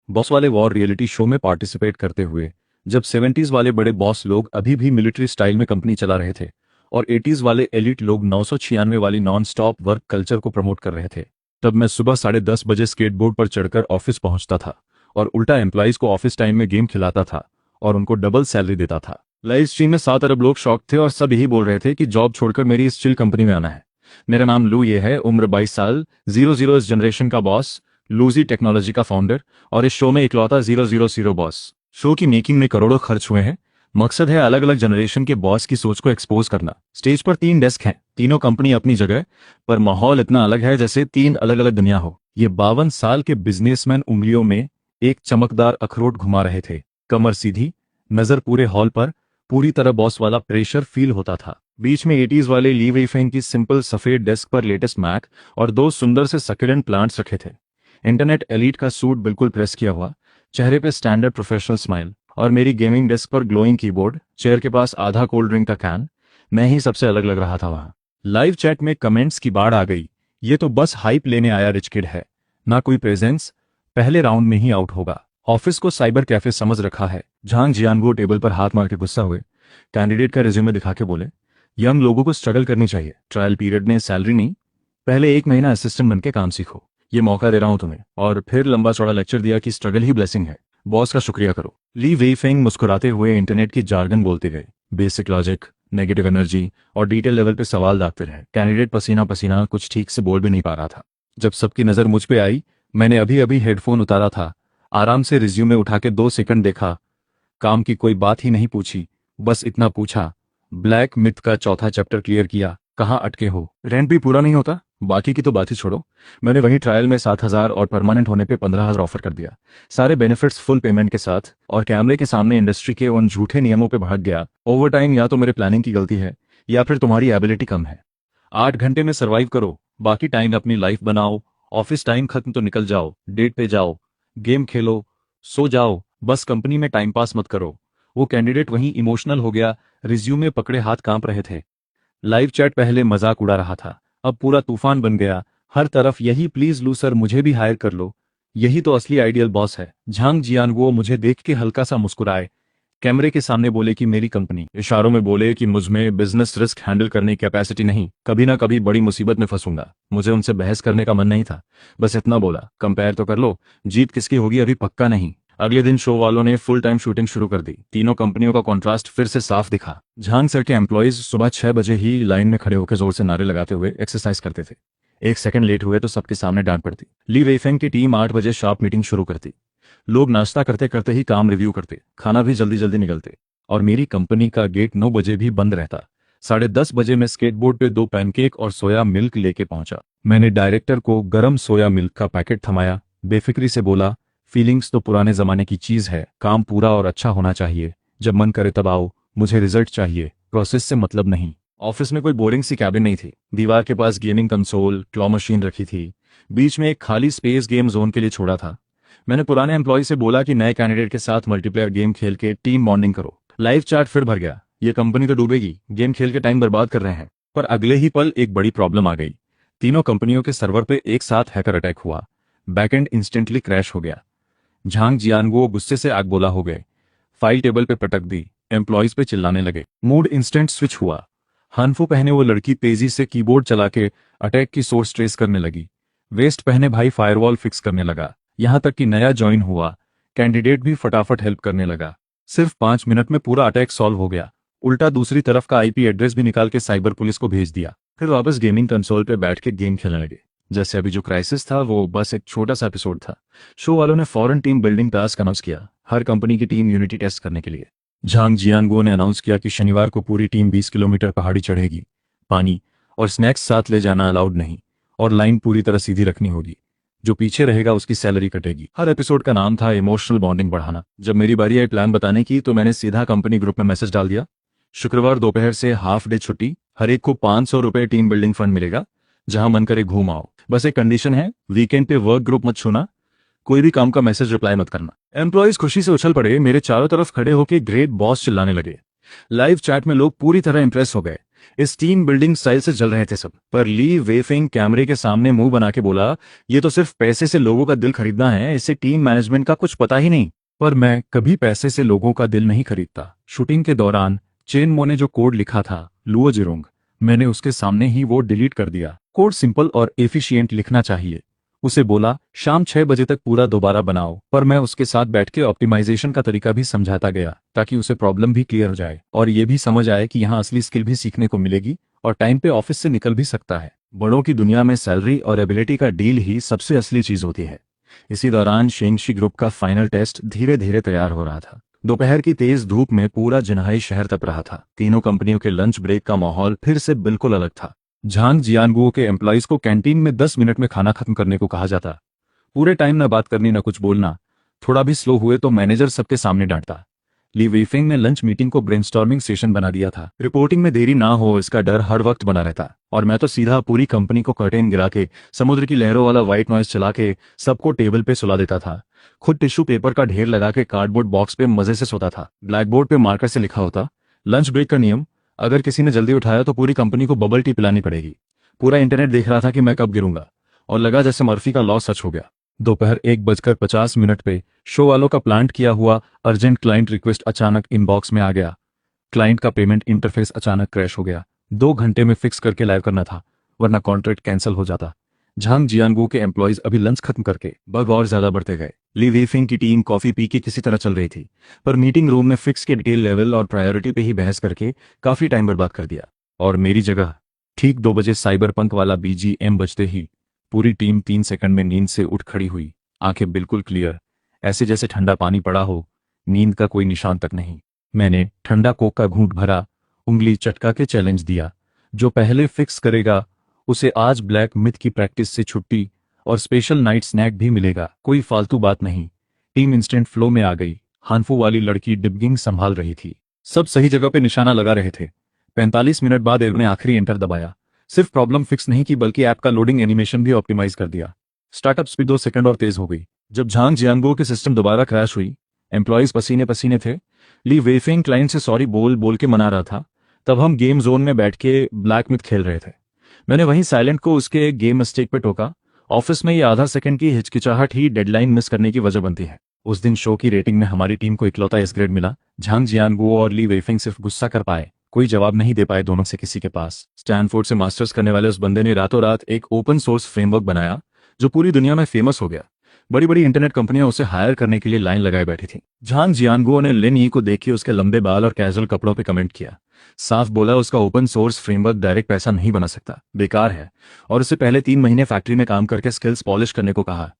Boss वाले war reality show में participate करते हुए, जब 70s वाले बड़े बॉस लोग अभी भी मिलिट्री स्टाइल में कंपनी चला रहे थे और 80s वाले एलिट लोग 996 वाली नॉन स्टॉप वर्क कल्चर को प्रमोट कर रहे थे, तब मैं सुबह 10:30 बजे स्केटबोर्ड पर चढ़कर ऑफिस पहुंचता था और उल्टा एम्प्लॉइज को ऑफिस टाइम में गेम खिलाता था और उनको डबल सैलरी देता था। लाइव स्ट्रीम में 7 अरब लोग शॉक थे और सब यही बोल रहे थे कि जॉब छोड़कर मेरी इस चिल कंपनी में आना है। मेरा नाम लू ये है, उम्र 22 साल, 00 इस जनरेशन का बॉस, लूजी टेक्नोलॉजी का फाउंडर और इस शो में इकलौता 000 बॉस। शो की मेकिंग में करोड़ों खर्च हुए हैं। मकसद है अलग अलग जनरेशन के बॉस की सोच को एक्सपोज करना। स्टेज पर 3 डेस्क हैं, तीनों कंपनी अपनी जगह, पर माहौल इतना अलग है जैसे 3 अलग अलग दुनिया हो। ये 52 साल के बिजनेसमैन उंगलियों में एक चमकदार अखरोट घुमा रहे थे, कमर सीधी, नजर पूरे हॉल पर, पूरी तरह बॉस वाला प्रेशर फील होता था। बीच में 80s वाले ली वेई फेंग की सिंपल सफेद डेस्क पर लेटेस्ट मैक और 2 सुंदर से सक्यूलेंट प्लांट्स रखे थे। इंटरनेट एलीट का सूट बिल्कुल प्रेस किया हुआ, चेहरे पे स्टैंडर्ड प्रोफेशनल स्माइल, और मेरी गेमिंग डेस्क पर ग्लोइंग कीबोर्ड, चेयर के पास आधा कोल्ड ड्रिंक का कैन। मैं ही सबसे अलग लग रहा था वहां। लाइव चैट में कमेंट्स की बाढ़ आ गई। ये तो बस हाइप लेने आया रिच किड है, ना कोई प्रेजेंस, पहले राउंड में ही आउट होगा। ऑफिस को साइबर कैफे समझ रखा है। झांग जियानगो टेबल पर हाथ मार के गुस्सा हुए, कैंडिडेट का रिज्यूमे दिखा के बोले, यंग लोगों को स्ट्रगल करनी चाहिए, ट्रायल पीरियड में सैलरी नहीं, पहले 1 महीना असिस्टेंट बनके काम सीखो, ये मौका दे रहा हूं तुम्हें। और फिर लंबा चौड़ा लेक्चर दिया कि स्ट्रगल ही ब्लेसिंग है, बॉस का शुक्रिया करो। ली वेई फेंग मुस्कुराते हुए इंटरनेट की जार्गन बोलते गए, बेसिक लॉजिक, नेगेटिव एनर्जी और डिटेल लेवल पे सवाल दागते रहे। कैंडिडेट पसीना पसीना, कुछ ठीक से बोल भी नहीं पा रहा था। जब सबकी नजर मुझ पे आई, मैंने अभी अभी हेडफोन उतारा था, आराम से रिज्यूमे उठा के 2 सेकंड देखा, काम की कोई बात ही नहीं पूछी, बस इतना पूछा, ब्लैक मिथ का चौथा चैप्टर क्लियर किया, कहाँ अटके हो? रेंट भी पूरा नहीं होता, बाकी की तो बात ही छोड़ो। मैंने वहीं ट्रायल में 7,000 और परमानेंट होने पे 15,000 ऑफर कर दिया, सारे बेनिफिट्स फुल पेमेंट के साथ, और कैमरे के सामने इंडस्ट्री के उन झूठे नियमों पे भाग गया। ओवर टाइम या तो मेरे प्लानिंग की गलती है या फिर तुम्हारी एबिलिटी कम है। 8 घंटे में सर्वाइव करो, बाकी टाइम अपनी लाइफ बनाओ। ऑफिस टाइम खत्म तो निकल जाओ, डेट पे जाओ, गेम खेलो, सो जाओ, बस कंपनी में टाइम पास मत करो। वो कैंडिडेट वहीं इमोशनल हो गया, रिज्यूमे पकड़े हाथ कांप रहे थे। लाइव चैट पहले मजाक उड़ा रहा था, अब पूरा तूफान बन गया। हर तरफ यही, प्लीज लू सर मुझे भी हायर कर लो, यही तो असली आइडियल बॉस है। झांग जियानगो मुझे देख के हल्का सा मुस्कुराए, कैमरे के सामने बोले कि मेरी कंपनी, इशारों में बोले कि मुझमें बिजनेस रिस्क हैंडल करने की कैपेसिटी नहीं, कभी ना कभी बड़ी मुसीबत में फंसूंगा। मुझे उनसे बहस करने का मन नहीं था, बस इतना बोला, कंपेयर तो कर लो, जीत किसकी होगी अभी पक्का नहीं। अगले दिन शो वालों ने फुल टाइम शूटिंग शुरू कर दी। तीनों कंपनियों का कॉन्ट्रास्ट फिर से साफ दिखा। झांग सर के एम्प्लॉइज सुबह 6 बजे ही लाइन में खड़े होकर जोर से नारे लगाते हुए एक्सरसाइज करते थे। 1 सेकंड लेट हुए तो सबके सामने डांट पड़ती। ली वेइफेंग की टीम 8 बजे शार्प मीटिंग शुरू करती। लोग नाश्ता करते करते ही काम रिव्यू करते, खाना भी जल्दी जल्दी निकलते, और मेरी कंपनी का गेट 9 बजे भी बंद रहता। 10:30 बजे मैं स्केटबोर्ड पे 2 पैनकेक और सोया मिल्क लेके पहुंचा। मैंने डायरेक्टर को गरम सोया मिल्क का पैकेट थमाया, बेफिक्री से बोला, फीलिंग्स तो पुराने जमाने की चीज है, काम पूरा और अच्छा होना चाहिए, जब मन करे तब आओ, मुझे रिजल्ट चाहिए, प्रोसेस से मतलब नहीं। ऑफिस में कोई बोरिंग सी कैबिन नहीं थी। दीवार के पास गेमिंग कंसोल, क्लॉ मशीन रखी थी, बीच में एक खाली स्पेस गेम जोन के लिए छोड़ा था। मैंने पुराने एम्प्लॉय से बोला कि नए कैंडिडेट के साथ मल्टीप्लेयर गेम खेल के टीम बॉन्डिंग करो। लाइव चैट फिर भर गया, ये कंपनी तो डूबेगी, गेम खेल के टाइम बर्बाद कर रहे हैं। पर अगले ही पल एक बड़ी प्रॉब्लम आ गई। तीनों कंपनियों के सर्वर पे एक साथ हैकर अटैक हुआ, बैकएंड इंस्टेंटली क्रैश हो गया। झांग जियानगो गुस्से से आग बोला हो गए, फाइल टेबल पे पटक दी, एम्प्लॉइज पे चिल्लाने लगे। मूड इंस्टेंट स्विच हुआ। हनफू पहने वो लड़की तेजी से कीबोर्ड चला के अटैक की सोर्स ट्रेस करने लगी। वेस्ट पहने भाई फायरवॉल फिक्स करने लगा। यहां तक कि नया ज्वाइन हुआ कैंडिडेट भी फटाफट हेल्प करने लगा। सिर्फ 5 मिनट में पूरा अटैक सॉल्व हो गया। उल्टा दूसरी तरफ का आईपी एड्रेस भी निकाल के साइबर पुलिस को भेज दिया। फिर वापस गेमिंग कंसोल पे बैठ के गेम खेलने लगे, जैसे अभी जो क्राइसिस था वो बस एक छोटा सा एपिसोड था। शो वालों ने फौरन टीम बिल्डिंग टास्क अनाउंस किया, हर कंपनी की टीम यूनिटी टेस्ट करने के लिए। झांग जियानगो ने अनाउंस किया कि शनिवार को पूरी टीम 20 किलोमीटर पहाड़ी चढ़ेगी, पानी और स्नैक्स साथ ले जाना अलाउड नहीं, और लाइन पूरी तरह सीधी रखनी होगी, जो पीछे रहेगा उसकी सैलरी कटेगी। हर एपिसोड का नाम था इमोशनल बॉन्डिंग बढ़ाना। जब मेरी बारी आई प्लान बताने की तो मैंने सीधा कंपनी ग्रुप में मैसेज डाल दिया, शुक्रवार दोपहर से हाफ डे छुट्टी, हर एक को 500 रुपए टीम बिल्डिंग फंड मिलेगा, जहां मन करे घूम आओ, बस एक कंडीशन है, वीकेंड पे वर्क ग्रुप मत छूना, कोई भी काम का मैसेज रिप्लाई मत करना। एम्प्लॉइज खुशी से उछल पड़े, मेरे चारों तरफ खड़े होकर ग्रेट बॉस चिल्लाने लगे। लाइव चैट में लोग पूरी तरह इंप्रेस हो गए। इस टीम बिल्डिंग स्टाइल से जल रहे थे सब। पर ली वेफिंग कैमरे के सामने मुंह बना के बोला, ये तो सिर्फ पैसे से लोगों का दिल खरीदना है, इससे टीम मैनेजमेंट का कुछ पता ही नहीं। पर मैं कभी पैसे से लोगों का दिल नहीं खरीदता। शूटिंग के दौरान चेन मो ने जो कोड लिखा था लुओ जिरोंग, मैंने उसके सामने ही वो डिलीट कर दिया। कोड सिंपल और एफिशिएंट लिखना चाहिए। उसे बोला शाम 6 बजे तक पूरा दोबारा बनाओ। पर मैं उसके साथ बैठ के ऑप्टिमाइजेशन का तरीका भी समझाता गया ताकि उसे प्रॉब्लम भी क्लियर हो जाए और ये भी समझ आए कि यहाँ असली स्किल भी सीखने को मिलेगी और टाइम पे ऑफिस से निकल भी सकता है। बड़ों की दुनिया में सैलरी और एबिलिटी का डील ही सबसे असली चीज होती है। इसी दौरान शेंगशी ग्रुप का फाइनल टेस्ट धीरे धीरे तैयार हो रहा था। दोपहर की तेज धूप में पूरा जिन्हाई शहर तप रहा था। तीनों कंपनियों के लंच ब्रेक का माहौल फिर से बिल्कुल अलग था। झांग जियानगुओ के एम्प्लॉइज को कैंटीन में 10 मिनट में खाना खत्म करने को कहा जाता। पूरे टाइम ना बात करनी ना कुछ बोलना। थोड़ा भी स्लो हुए तो मैनेजर सबके सामने डांटता। ली वेफिंग ने लंच मीटिंग को ब्रेनस्टॉर्मिंग सेशन बना दिया था। रिपोर्टिंग में देरी ना हो इसका डर हर वक्त बना रहता और मैं तो सीधा पूरी कंपनी को कर्टेन गिरा के समुद्र की लहरों वाला व्हाइट नॉइज चला के सबको टेबल पे सुला देता था। खुद टिश्यू पेपर का ढेर लगा के कार्डबोर्ड बॉक्स पे मजे से सोता था। ब्लैक बोर्ड पे मार्कर से लिखा होता, लंच ब्रेक का नियम, अगर किसी ने जल्दी उठाया तो पूरी कंपनी को बबल टी पिलानी पड़ेगी। पूरा इंटरनेट देख रहा था कि मैं कब गिरूंगा और लगा जैसे मर्फी का लॉ सच हो गया। दोपहर 1:50 पे शो वालों का प्लांट किया हुआ अर्जेंट क्लाइंट रिक्वेस्ट अचानक इनबॉक्स में आ गया। क्लाइंट का पेमेंट इंटरफेस अचानक क्रैश हो गया। 2 घंटे में फिक्स करके लाइव करना था वरना कॉन्ट्रैक्ट कैंसिल हो जाता। झांग जियानगो के एम्प्लॉयज अभी लंच खत्म करके बग और ज्यादा बढ़ते गए। ली वेफिंग की टीम कॉफी पी के किसी तरह चल रही थी पर मीटिंग रूम में फिक्स के डिटेल लेवल और प्रायोरिटी पे ही बहस करके काफी टाइम बर्बाद कर दिया। और मेरी जगह ठीक 2 बजे साइबर पंक वाला BGM बजते ही पूरी टीम 3 सेकंड में नींद से उठ खड़ी हुई, आंखें बिल्कुल क्लियर, ऐसे जैसे ठंडा पानी पड़ा हो, नींद का कोई निशान तक नहीं। मैंने ठंडा कोक का घूंट भरा, उंगली चटका के चैलेंज दिया, जो पहले फिक्स करेगा उसे आज ब्लैक मिथ की प्रैक्टिस से छुट्टी और स्पेशल नाइट स्नैक भी मिलेगा। कोई फालतू बात नहीं। टीम इंस्टेंट फ्लो में आ गई। हानफू वाली लड़की डिबगिंग संभाल रही थी। सब सही जगह पे निशाना लगा रहे थे। 45 मिनट बाद एव ने आखिरी एंटर दबाया। सिर्फ प्रॉब्लम फिक्स नहीं की बल्कि ऐप का लोडिंग एनिमेशन भी ऑप्टिमाइज कर दिया। स्टार्टअप स्पीड 2 सेकंड और तेज हो गई। जब झांग जियांगो के सिस्टम दोबारा क्रैश हुई, एम्प्लॉयज पसीने पसीने थे। ली वेफिंग क्लाइंट से सॉरी बोल बोल के मना रहा था। तब हम गेम जोन में बैठ के ब्लैक मिथ खेल रहे थे। मैंने वहीं साइलेंट को उसके गेम मिस्टेक पे टोका। ऑफिस में ये आधा सेकंड की हिचकिचाहट ही डेडलाइन मिस करने की वजह बनती है। उस दिन शो की रेटिंग में हमारी टीम को इकलौता एस ग्रेड मिला। झांग जियांगो और ली वेफिंग सिर्फ गुस्सा कर पाए, कोई जवाब नहीं दे पाए दोनों से किसी के पास। स्टैनफोर्ड से मास्टर्स करने वाले उस बंदे ने रातों रात एक ओपन सोर्स फ्रेमवर्क बनाया जो पूरी दुनिया में फेमस हो गया। बड़ी बड़ी इंटरनेट कंपनियां उसे हायर करने के लिए लाइन लगाए बैठी थी। झांग जियांगो ने लिन यी को देख के उसके लंबे बाल और कैजुअल कपड़ों पे कमेंट किया। साफ बोला उसका ओपन सोर्स फ्रेमवर्क डायरेक्ट पैसा नहीं बना सकता, बेकार है, और उससे पहले 3 महीने फैक्ट्री में काम करके स्किल्स पॉलिश करने को कहा,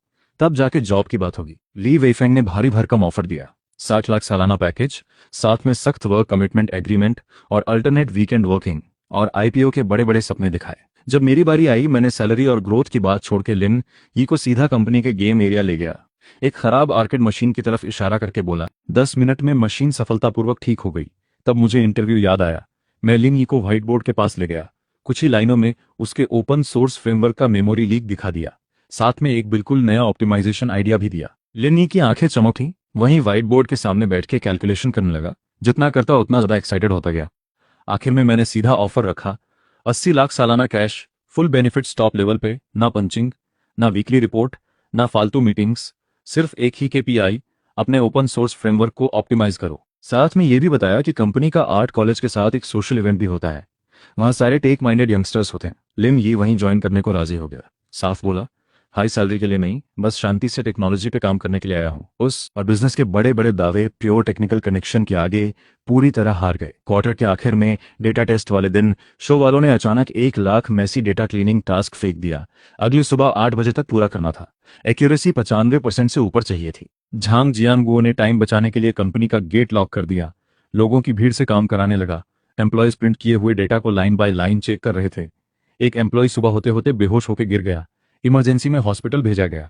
तब जाके जॉब की बात होगी। ली वेफेंग ने भारी भरकम ऑफर दिया, 60 लाख सालाना पैकेज, साथ में सख्त वर्क कमिटमेंट एग्रीमेंट और अल्टरनेट वीकेंड वर्किंग, और IPO के बड़े बड़े सपने दिखाए। जब मेरी बारी आई मैंने सैलरी और ग्रोथ की बात छोड़ के लिन यी को सीधा कंपनी के गेम एरिया ले गया। एक खराब आर्केड मशीन की तरफ इशारा करके बोला, 10 मिनट में मशीन सफलतापूर्वक ठीक हो गई। तब मुझे इंटरव्यू याद आया। मैं लिन यी को व्हाइट बोर्ड के पास ले गया। कुछ ही लाइनों में उसके ओपन सोर्स फ्रेमवर्क का मेमोरी लीक दिखा दिया, साथ में एक बिल्कुल नया ऑप्टिमाइजेशन आइडिया भी दिया। लिन यी की आंखें चमक थीं, वहीं व्हाइट बोर्ड के सामने बैठ के कैलकुलेशन करने लगा। जितना करता उतना ज्यादा एक्साइटेड होता गया। आखिर में मैंने सीधा ऑफर रखा, 80 लाख सालाना cash, full benefits top level पे, ना पंचिंग, ना वीकली रिपोर्ट, ना फालतू मीटिंग्स, सिर्फ एक ही KPI, अपने ओपन सोर्स फ्रेमवर्क को ऑप्टिमाइज करो। साथ में यह भी बताया कि कंपनी का आर्ट कॉलेज के साथ एक सोशल इवेंट भी होता है, वहां सारे टेक माइंडेड यंगस्टर्स होते हैं। लिन यी वहीं ज्वाइन करने को राजी हो गया। साफ बोला, हाई सैलरी के लिए नहीं, बस शांति से टेक्नोलॉजी पे काम करने के लिए आया हूँ। उस और बिजनेस के बड़े बड़े दावे प्योर टेक्निकल कनेक्शन के आगे पूरी तरह हार गए। क्वार्टर के आखिर में डेटा टेस्ट वाले दिन शो वालों ने अचानक 1 lakh messy data cleaning task फेंक दिया। अगली सुबह 8 बजे तक पूरा करना था। एक्यूरेसी 95% से ऊपर चाहिए थी। झांग जियांगुओ ने टाइम बचाने के लिए कंपनी का गेट लॉक कर दिया। लोगों की भीड़ से काम कराने लगा। एम्प्लॉयज प्रिंट किए हुए डेटा को लाइन बाय लाइन चेक कर रहे थे। एक एम्प्लॉय सुबह होते होते बेहोश होकर गिर गया, इमरजेंसी में हॉस्पिटल भेजा गया।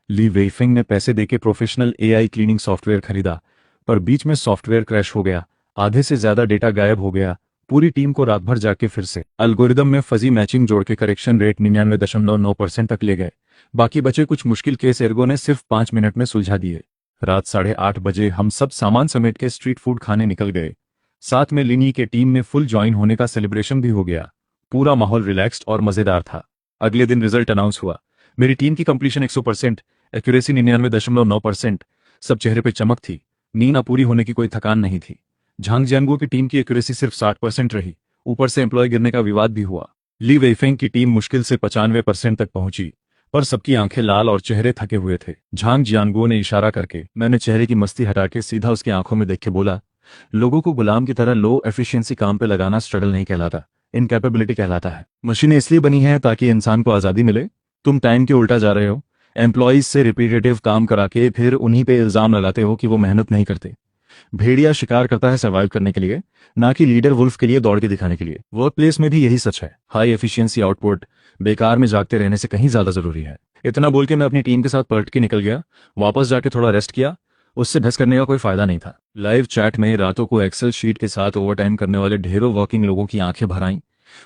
ली वेफिंग ने पैसे देके प्रोफेशनल AI क्लीनिंग सॉफ्टवेयर खरीदा, पर बीच में सॉफ्टवेयर क्रैश हो गया, आधे से ज्यादा डेटा गायब हो गया। पूरी टीम को रात भर जाके फिर से एल्गोरिदम में फजी मैचिंग जोड़ के करेक्शन रेट 99.9% तक ले गए। बाकी बचे कुछ मुश्किल केस एर्गो ने सिर्फ 5 मिनट में सुलझा दिए। रात 8:30 बजे हम सब सामान समेट के स्ट्रीट फूड खाने निकल गए। साथ में लिनी के टीम में फुल ज्वाइन होने का सेलिब्रेशन भी हो गया। पूरा माहौल रिलैक्स्ड और मजेदार था। अगले दिन रिजल्ट अनाउंस हुआ। मेरी टीम की कंप्लीशन 100%, एक्यूरेसी 99.9%। सब चेहरे पे चमक थी। नींद पूरी होने की कोई थकान नहीं थी। झांग जियांगुओ की टीम की एक्यूरेसी सिर्फ 60% रही। ऊपर से एम्प्लॉय गिरने का विवाद भी हुआ। ली वेइफेंग की टीम मुश्किल से 95% तक पहुंची, पर सबकी आंखें लाल और चेहरे थके हुए थे। झांग जियांगुओ ने इशारा करके, मैंने चेहरे की मस्ती हटा के सीधा उसकी आंखों में देख के बोला, लोगों को गुलाम की तरह लो एफिशिएंसी काम पे लगाना स्ट्रगल नहीं कहलाता, इनकैपेबिलिटी कहलाता है। मशीनें इसलिए बनी हैं ताकि इंसान को आज़ादी मिले। तुम टाइम के उल्टा जा रहे हो। एम्प्लॉयज से रिपीटेटिव काम करा के फिर उन्हीं पे इल्जाम लगाते हो कि वो मेहनत नहीं करते। भेड़िया शिकार करता है सर्वाइव करने के लिए, ना कि लीडर वुल्फ के लिए दौड़ के दिखाने के लिए। वर्क प्लेस में भी यही सच है। हाई एफिशिएंसी आउटपुट बेकार में जागते रहने से कहीं ज्यादा जरूरी है। इतना बोल के मैं अपनी टीम के साथ पलट के निकल गया। वापस जाके थोड़ा रेस्ट किया। उससे बहस करने का कोई फायदा नहीं था। लाइव चैट में रातों को एक्सेल शीट के साथ ओवरटाइम करने वाले ढेरों वर्किंग लोगों की आंखें भर आईं।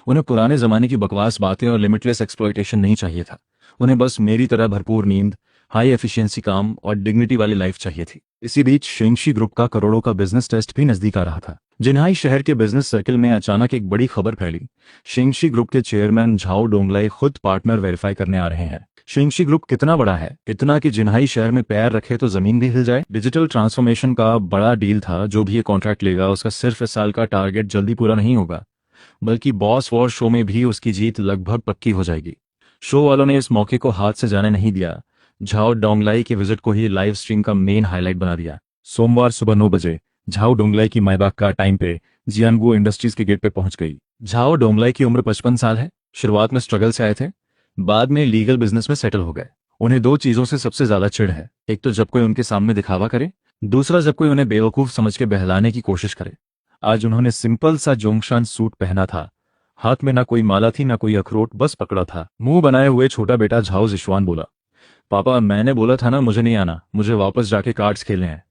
उन्हें पुराने जमाने की बकवास बातें और लिमिटलेस एक्सप्लॉयटेशन नहीं चाहिए था। उन्हें बस मेरी तरह भरपूर नींद, हाई एफिशिएंसी काम और डिग्निटी वाली लाइफ चाहिए थी। इसी बीच शेंगशी ग्रुप का करोड़ों का बिजनेस टेस्ट भी नजदीक आ रहा था। जिन्हाई शहर के बिजनेस सर्कल में अचानक एक बड़ी खबर फैली। शेंगशी ग्रुप के चेयरमैन झाओ डोंगलाई खुद पार्टनर वेरीफाई करने आ रहे हैं। शेंगशी ग्रुप कितना बड़ा है? इतना कि जिन्हाई शहर में पैर रखे तो जमीन भी हिल जाए। डिजिटल ट्रांसफॉर्मेशन का बड़ा डील था। जो भी ये कॉन्ट्रैक्ट लेगा उसका सिर्फ इस साल का टारगेट जल्दी पूरा नहीं होगा, बल्कि बॉस वॉर शो में भी उसकी जीत लगभग पक्की हो जाएगी। शो वालों ने इस मौके को हाथ से जाने नहीं दिया। झाओ डोंगलाई के विजिट को ही लाइव स्ट्रीम का मेन हाईलाइट बना दिया। सोमवार सुबह 9 बजे झाओ डोंगलाई की मायबाग का टाइम पे जियांगुओ इंडस्ट्रीज के गेट पे पहुंच गई। झाओ डोंगलाई की उम्र 55 साल है। शुरुआत में स्ट्रगल से आए थे, बाद में लीगल बिजनेस में सेटल हो गए। उन्हें दो चीजों से सबसे ज्यादा चिढ़ है। एक तो जब कोई उनके सामने दिखावा करे, दूसरा जब कोई उन्हें बेवकूफ समझ के बहलाने की कोशिश करे। आज उन्होंने सिंपल सा जोंगशान सूट पहना था। हाथ में ना कोई माला थी ना कोई अखरोट, बस पकड़ा था। मुंह बनाए हुए छोटा बेटा झाओ जिशुआन बोला, पापा मैंने बोला था ना मुझे नहीं आना, मुझे वापस जाके कार्ड्स खेलने हैं।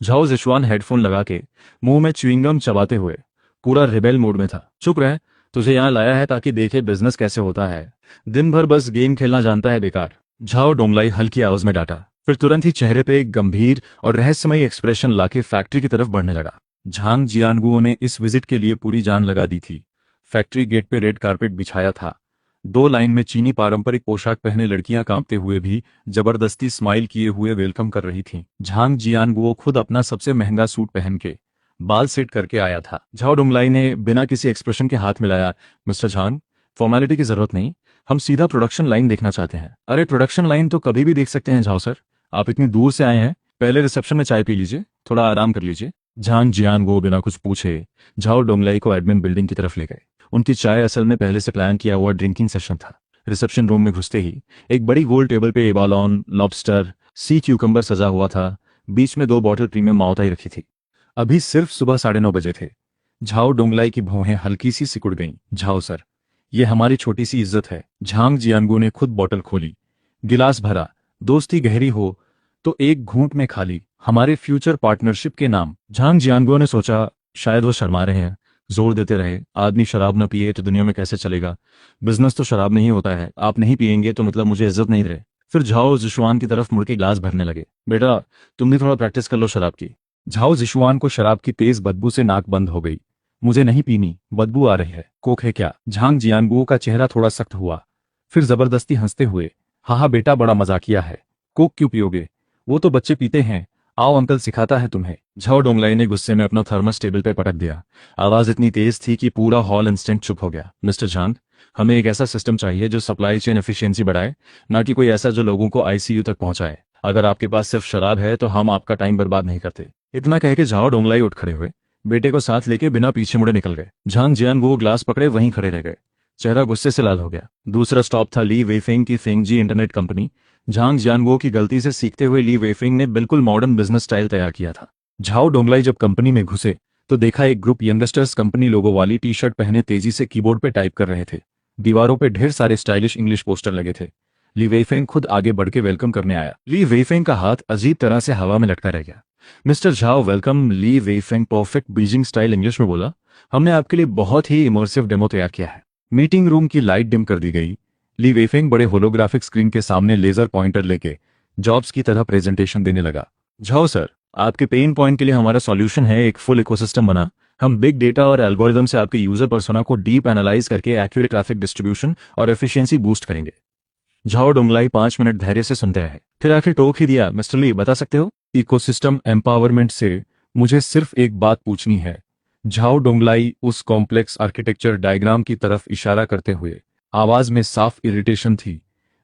झाओ जिशुआन हेडफोन लगा के मुंह में च्युइंगम चबाते हुए पूरा रिबेल मोड में था। चुप रह, तुझे यहाँ लाया है ताकि देखे बिजनेस कैसे होता है। दिन भर बस गेम खेलना जानता है, बेकार। झाओ डोंगलाई हल्की आवाज में डांटा, फिर तुरंत ही चेहरे पे एक गंभीर और रहस्यमयी एक्सप्रेशन लाके फैक्ट्री की तरफ बढ़ने लगा। झांग जियांगुओ ने इस विजिट के लिए पूरी जान लगा दी थी। फैक्ट्री गेट पे रेड कारपेट बिछाया था। दो लाइन में चीनी पारंपरिक पोशाक पहने लड़कियां कांपते हुए भी जबरदस्ती स्माइल किए हुए वेलकम कर रही थीं। झांग जियांगुओ खुद अपना सबसे महंगा सूट पहन के बाल सेट करके आया था। झाओ डोंगलाई ने बिना किसी एक्सप्रेशन के हाथ मिलाया। मिस्टर झांग, फॉर्मेलिटी की जरूरत नहीं, हम सीधा प्रोडक्शन लाइन देखना चाहते हैं। अरे प्रोडक्शन लाइन तो कभी भी देख सकते हैं झाओ सर, आप इतनी दूर से आए हैं, पहले रिसेप्शन में चाय पी लीजिए, थोड़ा आराम कर लीजिए। झांग जियांगुओ बिना कुछ पूछे झाओ डोंगलाई को एडमिन बिल्डिंग की तरफ ले गए। उनकी चाय असल में पहले से प्लान किया हुआ ड्रिंकिंग सेशन था। रिसेप्शन रूम में घुसते ही एक बड़ी गोल टेबल पे एबालोन, लॉबस्टर, सी क्यूकम्बर सजा हुआ था। बीच में 2 बॉटल प्रीमियम माओताई रखी थी। अभी सिर्फ सुबह 9:30 बजे थे। झाओ डोंगलाई की भौहें हल्की सी सिकुड़ गईं। झाओ सर, ये हमारी छोटी सी इज्जत है। झांग जियांगुओ ने खुद बॉटल खोली, गिलास भरा। दोस्ती गहरी हो तो एक घूंट में खाली, हमारे फ्यूचर पार्टनरशिप के नाम। झांग जियांगुओ ने सोचा शायद वो शर्मा रहे हैं। जोर देते रहे, आदमी शराब न पिए तो दुनिया में कैसे चलेगा? बिजनेस तो शराब नहीं होता है, आप नहीं पिएंगे तो मतलब मुझे इज्जत नहीं रहे। फिर झाओ जिशुआन की तरफ मुड़ के ग्लास भरने लगे। बेटा तुम भी थोड़ा प्रैक्टिस कर लो शराब की। झाओ जिशुआन को शराब की तेज बदबू से नाक बंद हो गई। मुझे नहीं पीनी, बदबू आ रही है। कोक है क्या? झांग जियांगुओ का चेहरा थोड़ा सख्त हुआ, फिर जबरदस्ती हंसते हुए, हाँ बेटा बड़ा मजाकिया है, कोक क्यों पियोगे? वो तो बच्चे पीते हैं, आओ अंकल सिखाता है तुम्हें। झाओ डोंगलाई ने गुस्से में अपना थर्मस टेबल पे पटक दिया। आवाज इतनी तेज थी कि पूरा हॉल इंस्टेंट चुप हो गया। मिस्टर झांग, हमें एक ऐसा सिस्टम चाहिए जो सप्लाई चेन एफिशिएंसी बढ़ाए, ना कि कोई ऐसा जो लोगों को आईसीयू तक पहुंचाए। अगर आपके पास सिर्फ शराब है तो हम आपका टाइम बर्बाद नहीं करते। इतना कह के झाओ डोंगलाई उठ खड़े हुए, बेटे को साथ लेके बिना पीछे मुड़े निकल गए। झांग जियांगुओ ग्लास पकड़े वहीं खड़े रह गए। चेहरा गुस्से से लाल हो गया। दूसरा स्टॉप था ली वेफेंग की फेंगजी इंटरनेट कंपनी। झांग जियांगुओ की गलती से सीखते हुए ली वेफेंग ने बिल्कुल मॉडर्न बिजनेस स्टाइल तैयार किया था। झाओ डोंगलाई जब कंपनी में घुसे तो देखा एक ग्रुप यंगस्टर्स कंपनी लोगो वाली टी शर्ट पहने तेजी से कीबोर्ड पे टाइप कर रहे थे। दीवारों पे ढेर सारे स्टाइलिश इंग्लिश पोस्टर लगे थे। ली वेफेंग खुद आगे बढ़ के वेलकम करने आया। ली वेफेंग का हाथ अजीब तरह से हवा में लटका रह गया। Mister Zhao welcome. Li Weifeng perfect Beijing style English में बोला, हमने आपके लिए बहुत ही इमर्सिव डेमो तैयार किया है। मीटिंग रूम की लाइट डिम कर दी गई। ली वेफेंग बड़े होलोग्राफिक स्क्रीन के सामने लेजर पॉइंटर लेके जॉब्स की तरह प्रेजेंटेशन देने लगा। झाओ सर, आपके पेन पॉइंट के लिए हमारा सॉल्यूशन है एक फुल इकोसिस्टम बना हम बिग डेटा और एल्गोरिदम से आपके यूजर पर्सोना को डीप एनालाइज करके एक्यूरेट ट्रैफिक डिस्ट्रीब्यूशन और एफिशिएंसी बूस्ट करेंगे। झाओ डोंगलाई 5 मिनट धैर्य से सुनते रहे, फिर आखिर टोक ही दिया, मिस्टर ली बता सकते हो? इकोसिस्टम एम्पावरमेंट से मुझे सिर्फ एक बात पूछनी है। झाओ डोंगलाई उस कॉम्प्लेक्स आर्किटेक्चर डायग्राम की तरफ इशारा करते हुए आवाज में साफ इरिटेशन थी।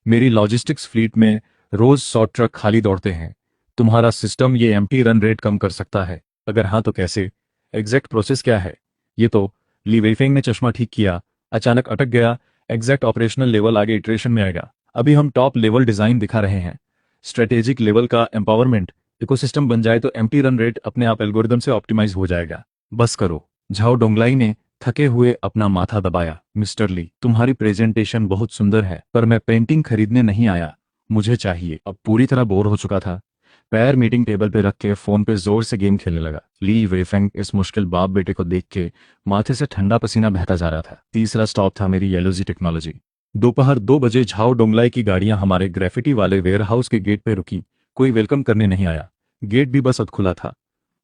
मेरी लॉजिस्टिक्स फ्लीट में रोज 100 ट्रक खाली दौड़ते हैं। तुम्हारा सिस्टम ये एम्प्टी रन रेट कम कर सकता है? अगर हाँ तो कैसे? एग्जैक्ट प्रोसेस क्या है? ये तो ली वेइफेंग ने चश्मा ठीक किया, अचानक अटक गया। एग्जैक्ट ऑपरेशनल लेवल आगे इटरेशन में आएगा। अभी हम टॉप लेवल डिजाइन दिखा रहे हैं। स्ट्रेटेजिक लेवल का एम्पावरमेंट इकोसिस्टम बन जाए तो एम्प्टी रन रेट अपने आप एल्गोरिदम से ऑप्टिमाइज हो जाएगा। बस करो। झाओ डोंगलाई ने थके हुए अपना माथा दबाया। मिस्टर ली, तुम्हारी प्रेजेंटेशन बहुत सुंदर है, पर मैं पेंटिंग खरीदने नहीं आया, मुझे चाहिए। अब पूरी तरह बोर हो चुका था। पैर मीटिंग टेबल पे रख के फोन पे जोर से गेम खेलने लगा। ली वेफेंग इस मुश्किल बाप बेटे को देख के माथे से ठंडा पसीना बहता जा रहा था। तीसरा स्टॉप था मेरी येलोजी टेक्नोलॉजी। दोपहर 2 बजे झाओ डोंगलाई की गाड़ियां हमारे ग्रेफिटी वाले वेयरहाउस के गेट पे रुकी। कोई वेलकम करने नहीं आया। गेट भी बस खुला था।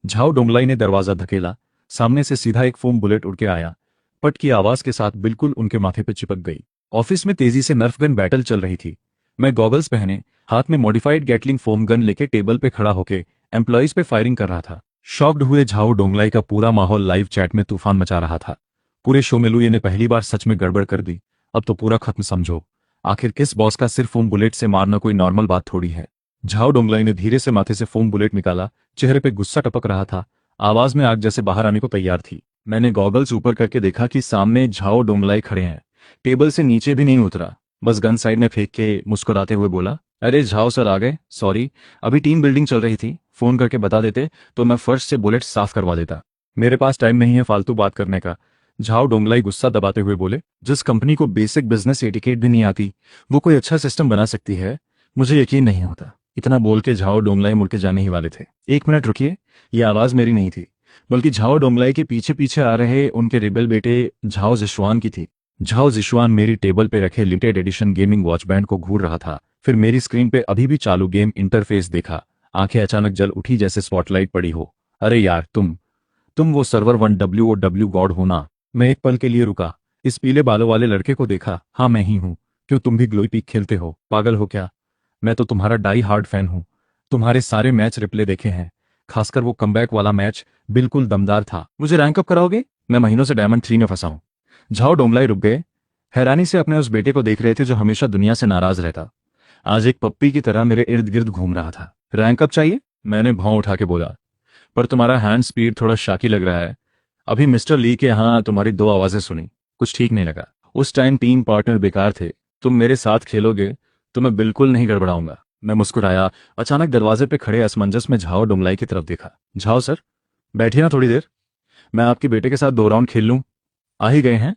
झाओ डोंगलाई ने दरवाजा धकेला। सामने से सीधा एक फोम बुलेट उड़ के आया। पट की आवाज के साथ बिल्कुल उनके माथे पे चिपक गई। ऑफिस में तेजी से नर्फ गन बैटल चल रही थी। मैं गॉगल्स पहने, हाथ में मॉडिफाइड गैटलिंग फोम गन लेके टेबल पे खड़ा होके एम्प्लॉइज पे फायरिंग कर रहा था। शॉक्ड हुए झाओ डोंगलाई का पूरा माहौल लाइव चैट में तूफान मचा रहा था। पूरे शो में लुई ने पहली बार सच में गड़बड़ कर दी। अब तो पूरा खत्म समझो। आखिर किस बॉस का सिर्फ फोम बुलेट से मारना कोई नॉर्मल बात थोड़ी है। झाओ डोंगलाई ने धीरे से माथे से फोम बुलेट निकाला। चेहरे पे गुस्सा टपक रहा था। आवाज में आग जैसे बाहर आने को तैयार थी। मैंने गॉगल्स ऊपर करके देखा कि सामने झाओ डोंगलाई खड़े हैं। टेबल से नीचे भी नहीं उतरा, बस गन साइड में फेंक के मुस्कुराते हुए बोला, अरे झाओ सर आ गए, सॉरी, अभी टीम बिल्डिंग चल रही थी, फोन करके बता देते तो मैं फर्श से बुलेट साफ करवा देता। मेरे पास टाइम नहीं है फालतू बात करने का। झाओ डोंगलाई गुस्सा दबाते हुए बोले, जिस कंपनी को बेसिक बिजनेस एटिकेट भी नहीं आती वो कोई अच्छा सिस्टम बना सकती है, मुझे यकीन नहीं होता। इतना बोल के झाओ डोंगलाई मुड़ के जाने ही वाले थे। 1 मिनट रुकिए, ये आवाज मेरी नहीं थी, बल्कि झाओ डोंगलाई के पीछे पीछे आ रहे उनके रिबेल बेटे झाओ जिशवान की थी। झाओ जिशवान मेरी टेबल पे रखे limited edition gaming watch band को घूर रहा था। फिर मेरी स्क्रीन पे अभी भी चालू गेम इंटरफेस देखा। आंखें अचानक जल उठी जैसे स्पॉटलाइट पड़ी हो। अरे यार, तुम वो सर्वर 1WOW गॉड हो ना? मैं एक पल के लिए रुका। इस पीले बालों वाले लड़के को देखा। हाँ मैं ही हूँ। क्यों तुम भी ग्लोई पीक खेलते हो? पागल हो क्या? मैं तो तुम्हारा डाई हार्ड फैन हूँ। तुम्हारे सारे मैच रिप्ले देखे हैं, खासकर वो कमबैक वाला मैच, बिल्कुल दमदार था। मुझे रैंक अप कराओगे? मैं महीनों से डायमंड 3 में फंसा हूं। झाओ डोंगलाई रुक गए। हैरानी से अपने उस बेटे को देख रहे थे जो हमेशा दुनिया से नाराज रहता। आज एक पप्पी की तरह मेरे इर्द गिर्द घूम रहा था। रैंक अप चाहिए? मैंने भौं उठा के बोला, पर तुम्हारा हैंड स्पीड थोड़ा शाकी लग रहा है। अभी मिस्टर ली के यहाँ तुम्हारी 2 आवाजें सुनी, कुछ ठीक नहीं लगा। उस टाइम टीम पार्टनर बेकार थे। तुम मेरे साथ खेलोगे तो मैं बिल्कुल नहीं गड़बड़ाऊंगा। मैं मुस्कुराया। अचानक दरवाजे पे खड़े असमंजस में झाओ डोंगलाई की तरफ देखा। झाओ सर, बैठिए ना थोड़ी देर, मैं आपके बेटे के साथ 2 राउंड खेल लूं। आ ही गए हैं,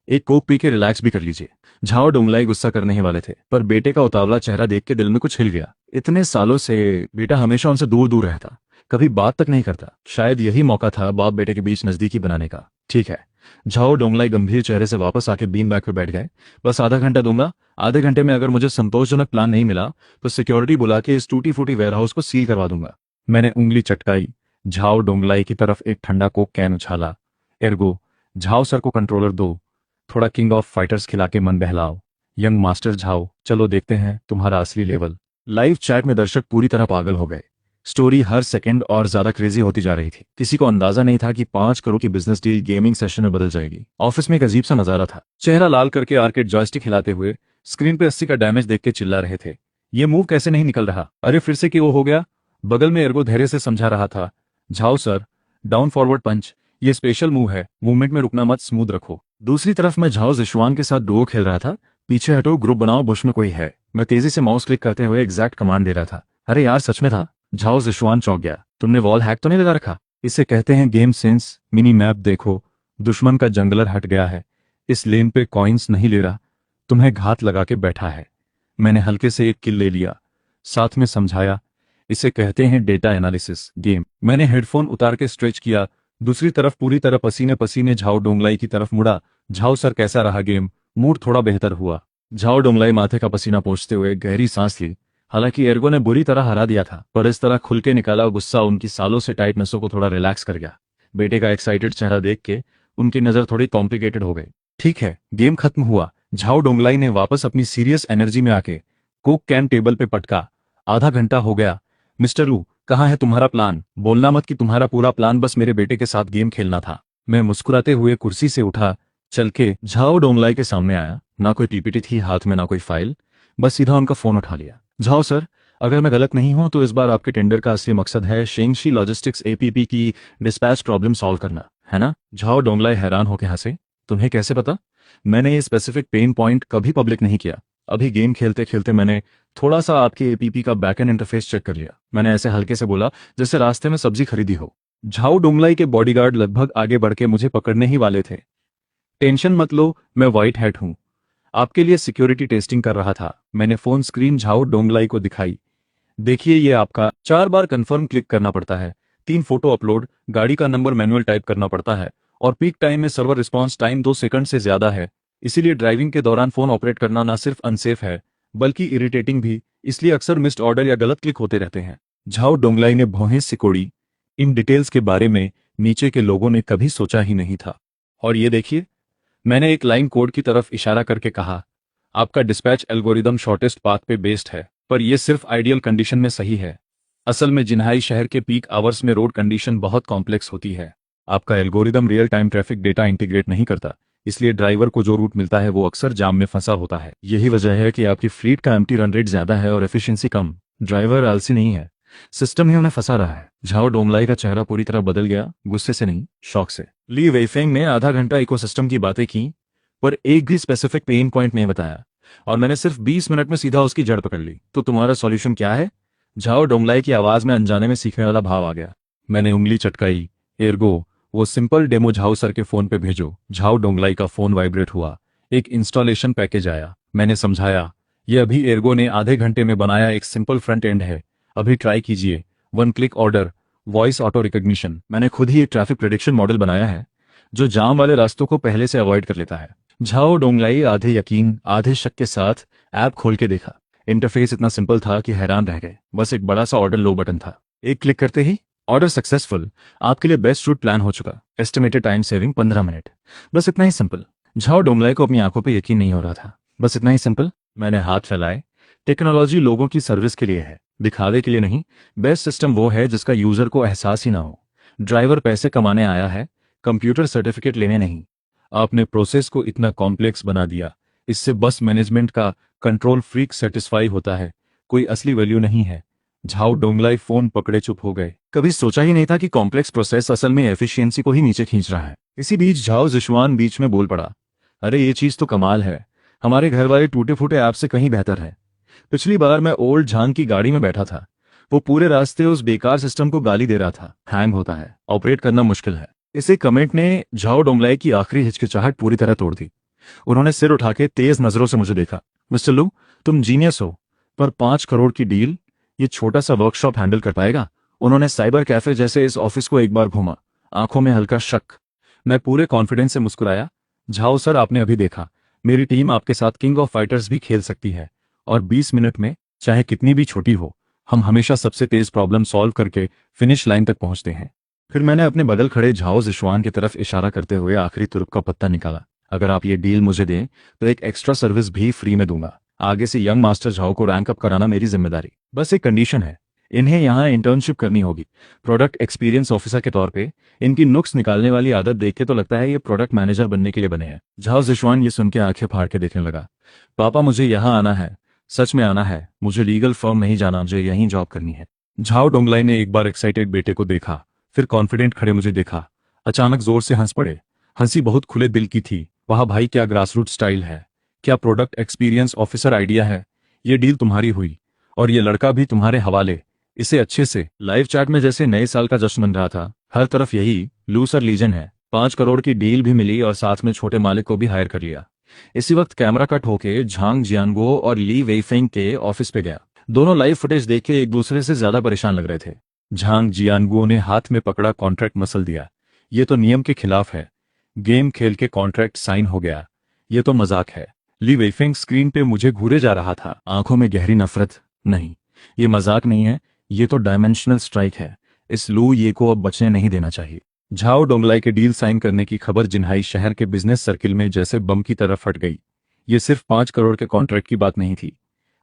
एक कोक पी के रिलैक्स भी कर लीजिए। झाओ डोंगलाई गुस्सा करने ही वाले थे, पर बेटे का उतावला चेहरा देख के दिल में कुछ हिल गया। इतने सालों से बेटा हमेशा उनसे दूर दूर रहता, कभी बात तक नहीं करता। शायद यही मौका था बाप बेटे के बीच नजदीकी बनाने का। ठीक है। झाओ डोंगलाई गंभीर चेहरे से वापस आके बीन बैग पे बैठ गए। बस आधा घंटा दूंगा, आधे घंटे में अगर मुझे संतोषजनक प्लान नहीं मिला तो सिक्योरिटी बुला के इस टूटी फूटी वेयरहाउस को सील करवा दूंगा। मैंने उंगली चटकाई। झाओ डोंगलाई की तरफ एक ठंडा कोक कैन उछाला। एर्गो, झाओ सर को कंट्रोलर दो, थोड़ा किंग ऑफ फाइटर्स खिला के मन बहलाओ। यंग मास्टर झाओ, चलो देखते हैं तुम्हारा असली लेवल। लाइव चैट में दर्शक पूरी तरह पागल हो गए। स्टोरी हर सेकंड और ज्यादा क्रेजी होती जा रही थी। किसी को अंदाजा नहीं था कि 5 करोड़ की बिजनेस डील गेमिंग सेशन में बदल जाएगी। ऑफिस में एक अजीब सा नजारा था। चेहरा लाल करके आर्केड जॉयस्टिक हिलाते हुए स्क्रीन पे 80 का डैमेज देख के चिल्ला रहे थे, ये मूव कैसे नहीं निकल रहा? अरे फिर से कि वो हो गया। बगल में एर्गो धैर्य से समझा रहा था, झाओ सर, डाउन फॉरवर्ड पंच, ये स्पेशल मूव है, मूवमेंट में रुकना मत, स्मूथ रखो। दूसरी तरफ मैं झाओ जिशवान के साथ डुओ खेल रहा था। पीछे हटो, ग्रुप बनाओ, बुश में कोई है। मैं तेजी से माउस क्लिक करते हुए एग्जैक्ट कमांड दे रहा था। अरे यार सच में था। झाओ जिशवान चौंक गया। तुमने वॉल हैक तो नहीं लगा रखा? इसे कहते हैं गेम सेंस। मिनी मैप देखो, दुश्मन का जंगलर हट गया है, इस लेन पे कॉइन्स नहीं ले रहा, तुम्हें घात लगा के बैठा है। मैंने हल्के से एक किल ले लिया, साथ में समझाया, इसे कहते हैं डेटा एनालिसिस गेम। मैंने हेडफोन उतार के स्ट्रेच किया। दूसरी तरफ पूरी तरह पसीने पसीने झाओ डोंगलाई की तरफ मुड़ा। झाओ सर कैसा रहा गेम? मूड थोड़ा बेहतर हुआ। झाओ डोंगलाई माथे का पसीना पोंछते हुए गहरी सांस ली। हालांकि एर्गो ने बुरी तरह हरा दिया था, पर इस तरह खुल के निकाला गुस्सा उनकी सालों से टाइट नसों को थोड़ा रिलैक्स कर गया। बेटे का एक्साइटेड चेहरा देख के उनकी नज़र थोड़ी कॉम्प्लिकेटेड हो गई। ठीक है, गेम खत्म हुआ। झाओ डोंगलाई ने वापस अपनी सीरियस एनर्जी में आके कोक कैन टेबल पे पटका। आधा घंटा हो गया। मिस्टर लू, कहाँ है तुम्हारा प्लान? बोलना मत कि तुम्हारा पूरा प्लान बस मेरे बेटे के साथ गेम खेलना था। मैं मुस्कुराते हुए कुर्सी से उठा, चल के झाओ डोंगलाई के सामने आया। ना कोई पीपीटी थी हाथ में, ना कोई फाइल, बस सीधा उनका फोन उठा लिया। झाओ सर, अगर मैं गलत नहीं हूं तो इस बार आपके टेंडर का असली मकसद है शेंगशी लॉजिस्टिक्स एपीपी की डिस्पैच प्रॉब्लम सॉल्व करना, है ना? झाओ डोंगलाई हैरान होकर हंसे। तुम्हें कैसे पता? मैंने ये स्पेसिफिक पेन पॉइंट कभी पब्लिक नहीं किया। अभी गेम खेलते खेलते मैंने थोड़ा सा आपके एपीपी का बैकएंड इंटरफेस चेक कर लिया। मैंने ऐसे हल्के से बोला जैसे रास्ते में सब्जी खरीदी हो। झाओ डोंगलाई के बॉडीगार्ड लगभग आगे बढ़ के मुझे पकड़ने ही वाले थे। टेंशन मत लो, मैं व्हाइट हैट हूं, आपके लिए सिक्योरिटी टेस्टिंग कर रहा था। मैंने फोन स्क्रीन झाओ डोंगलाई को दिखाई। देखिए, ये आपका 4 बार कंफर्म क्लिक करना पड़ता है, 3 फोटो अपलोड, गाड़ी का नंबर मैनुअल टाइप करना पड़ता है, और पीक टाइम में सर्वर रिस्पांस टाइम 2 सेकंड से ज्यादा है। इसीलिए ड्राइविंग के दौरान फोन ऑपरेट करना न सिर्फ अनसेफ है बल्कि इरिटेटिंग भी, इसलिए अक्सर मिस्ड ऑर्डर या गलत क्लिक होते रहते हैं। झाओ डोंगलाई ने भौहें सिकोड़ी। इन डिटेल्स के बारे में नीचे के लोगों ने कभी सोचा ही नहीं था। और ये देखिए, मैंने एक लाइन कोड की तरफ इशारा करके कहा, आपका डिस्पैच एल्गोरिदम शॉर्टेस्ट पाथ पे बेस्ड है, पर यह सिर्फ आइडियल कंडीशन में सही है। असल में जिन्हाई शहर के पीक आवर्स में रोड कंडीशन बहुत कॉम्प्लेक्स होती है। आपका algorithm real time traffic data integrate नहीं करता, इसलिए ड्राइवर को जो रूट मिलता है वो अक्सर जाम में फंसा होता है। यही वजह है कि आपकी फ्लीट का एम्प्टी रन रेट ज्यादा है और एफिशिएंसी कम। ड्राइवर आलसी नहीं है, सिस्टम ही उन्हें फंसा रहा है। झाओ डोंगलाई का चेहरा पूरी तरह बदल गया, गुस्से से नहीं, शौक से। ली वेइफेंग ने आधा घंटा इकोसिस्टम की बातें की, पर एक भी स्पेसिफिक पेन पॉइंट नहीं बताया, और मैंने सिर्फ 20 मिनट में सीधा उसकी जड़ पकड़ ली। तो तुम्हारा सॉल्यूशन क्या है? झाओ डोंगलाई की आवाज में अनजाने में सीखने वाला भाव आ गया। मैंने उंगली चटकाई। एर्गो, वो सिंपल डेमो झाओ सर के फोन पे भेजो। झाओ डोंगलाई का फोन वाइब्रेट हुआ। एक इंस्टॉलेशन पैकेज आया। मैंने समझाया, ये अभी एर्गो ने आधे घंटे में बनाया एक सिंपल फ्रंट एंड है, अभी ट्राई कीजिए। 1 click order, voice auto recognition. मैंने खुद ही एक ट्रैफिक प्रेडिक्शन मॉडल बनाया है जो जाम वाले रास्तों को पहले से अवॉइड कर लेता है। झाओ डोंगलाई आधे यकीन आधे शक के साथ ऐप खोल के देखा। इंटरफेस इतना सिंपल था कि हैरान रह गए। बस एक बड़ा सा ऑर्डर लो बटन था। एक क्लिक करते ही ऑर्डर सक्सेसफुल, आपके लिए बेस्ट रूट प्लान हो चुका, एस्टिमेटेड टाइम सेविंग 15 मिनट। बस इतना ही सिंपल। झाओ डोंगलाई को अपनी आंखों पे यकीन नहीं हो रहा था। बस इतना ही सिंपल। मैंने हाथ फैलाए। टेक्नोलॉजी लोगों की सर्विस के लिए है, दिखावे के लिए नहीं। बेस्ट सिस्टम वो है जिसका यूजर को एहसास ही ना हो। ड्राइवर पैसे कमाने आया है, कंप्यूटर सर्टिफिकेट लेने नहीं। आपने प्रोसेस को इतना कॉम्प्लेक्स बना दिया, इससे बस मैनेजमेंट का कंट्रोल फ्रीक सेटिस्फाई होता है, कोई असली वैल्यू नहीं है। झाओ डोंगलाई फोन पकड़े चुप हो गए। कभी सोचा ही नहीं था कि कॉम्प्लेक्स प्रोसेस असल में एफिशिएंसी को ही नीचे खींच रहा है। इसी बीच झाओ जिशवान बीच में बोल पड़ा, अरे ये चीज तो कमाल है, हमारे घर वाले टूटे फूटे ऐप से कहीं बेहतर है। पिछली बार मैं ओल्ड झांग की गाड़ी में बैठा था, वो पूरे रास्ते उस बेकार सिस्टम को गाली दे रहा था, हैंग होता है, ऑपरेट करना मुश्किल है। इसे कमेंट ने झाओ डोंगलाई की आखिरी हिचकिचाहट पूरी तरह तोड़ दी। उन्होंने सिर उठा के तेज नजरों से मुझे देखा। मिस्टर लू, तुम जीनियस हो, पर 5 करोड़ की डील, ये छोटा सा वर्कशॉप हैंडल कर पाएगा? उन्होंने साइबर कैफे जैसे इस ऑफिस को एक बार घूमा, आंखों में हल्का शक। मैं पूरे कॉन्फिडेंस से मुस्कुराया। झाओ सर, आपने अभी देखा, मेरी टीम आपके साथ किंग ऑफ फाइटर्स भी खेल सकती है, और 20 मिनट में, चाहे कितनी भी छोटी हो, हम हमेशा सबसे तेज प्रॉब्लम सॉल्व करके फिनिश लाइन तक पहुंचते हैं। फिर मैंने अपने बगल खड़े झाओ जिशवान की तरफ इशारा करते हुए आखिरी तुर्क का पत्ता निकाला। अगर आप ये डील मुझे दें तो एक एक्स्ट्रा सर्विस भी फ्री में दूंगा। आगे से यंग मास्टर झाओ को रैंक अप कराना मेरी जिम्मेदारी। बस एक कंडीशन है, इन्हें यहाँ इंटर्नशिप करनी होगी, प्रोडक्ट एक्सपीरियंस ऑफिसर के तौर पे। इनकी नुक्स निकालने वाली आदत देख के तो लगता है ये प्रोडक्ट मैनेजर बनने के लिए बने हैं। झाओ जिशवान ये सुन के आंखें फाड़ के देखने लगा। पापा, मुझे यहाँ आना है, सच में आना है, मुझे लीगल फर्म नहीं जाना, मुझे यहीं जॉब करनी है। झाओ डोंगलाई ने एक बार एक्साइटेड बेटे को देखा, फिर कॉन्फिडेंट खड़े मुझे देखा। अचानक जोर से हंस पड़े। हंसी बहुत खुले दिल की थी। वाह भाई, क्या ग्रासरूट स्टाइल है, क्या प्रोडक्ट एक्सपीरियंस ऑफिसर आइडिया है। ये डील तुम्हारी हुई, और ये लड़का भी तुम्हारे हवाले। इसे अच्छे से। लाइव चैट में जैसे नए साल का जश्न मन रहा था, हर तरफ यही लू सर लीजन है। 5 करोड़ की डील भी मिली और साथ में छोटे मालिक को भी हायर कर लिया। इसी वक्त कैमरा कट होके झांग जियानगो और ली वेइफेंग के ऑफिस पे गया। दोनों लाइव फुटेज देख के एक दूसरे से ज्यादा परेशान लग रहे थे। झांग जियानगो ने हाथ में पकड़ा कॉन्ट्रैक्ट मसल दिया। ये तो नियम के खिलाफ है। गेम खेल के कॉन्ट्रैक्ट साइन हो गया, ये तो मजाक है। ली वेइफेंग स्क्रीन पे मुझे घूरे जा रहा था, आंखों में गहरी नफरत। नहीं, ये मजाक नहीं है, ये तो डायमेंशनल स्ट्राइक है। इस लू ये को अब बचने नहीं देना चाहिए। झाओ डोंगलाई के डील साइन करने की खबर जिन्हाई शहर के बिजनेस सर्किल में जैसे बम की तरह फट गई। ये सिर्फ 5 करोड़ के कॉन्ट्रैक्ट की बात नहीं थी,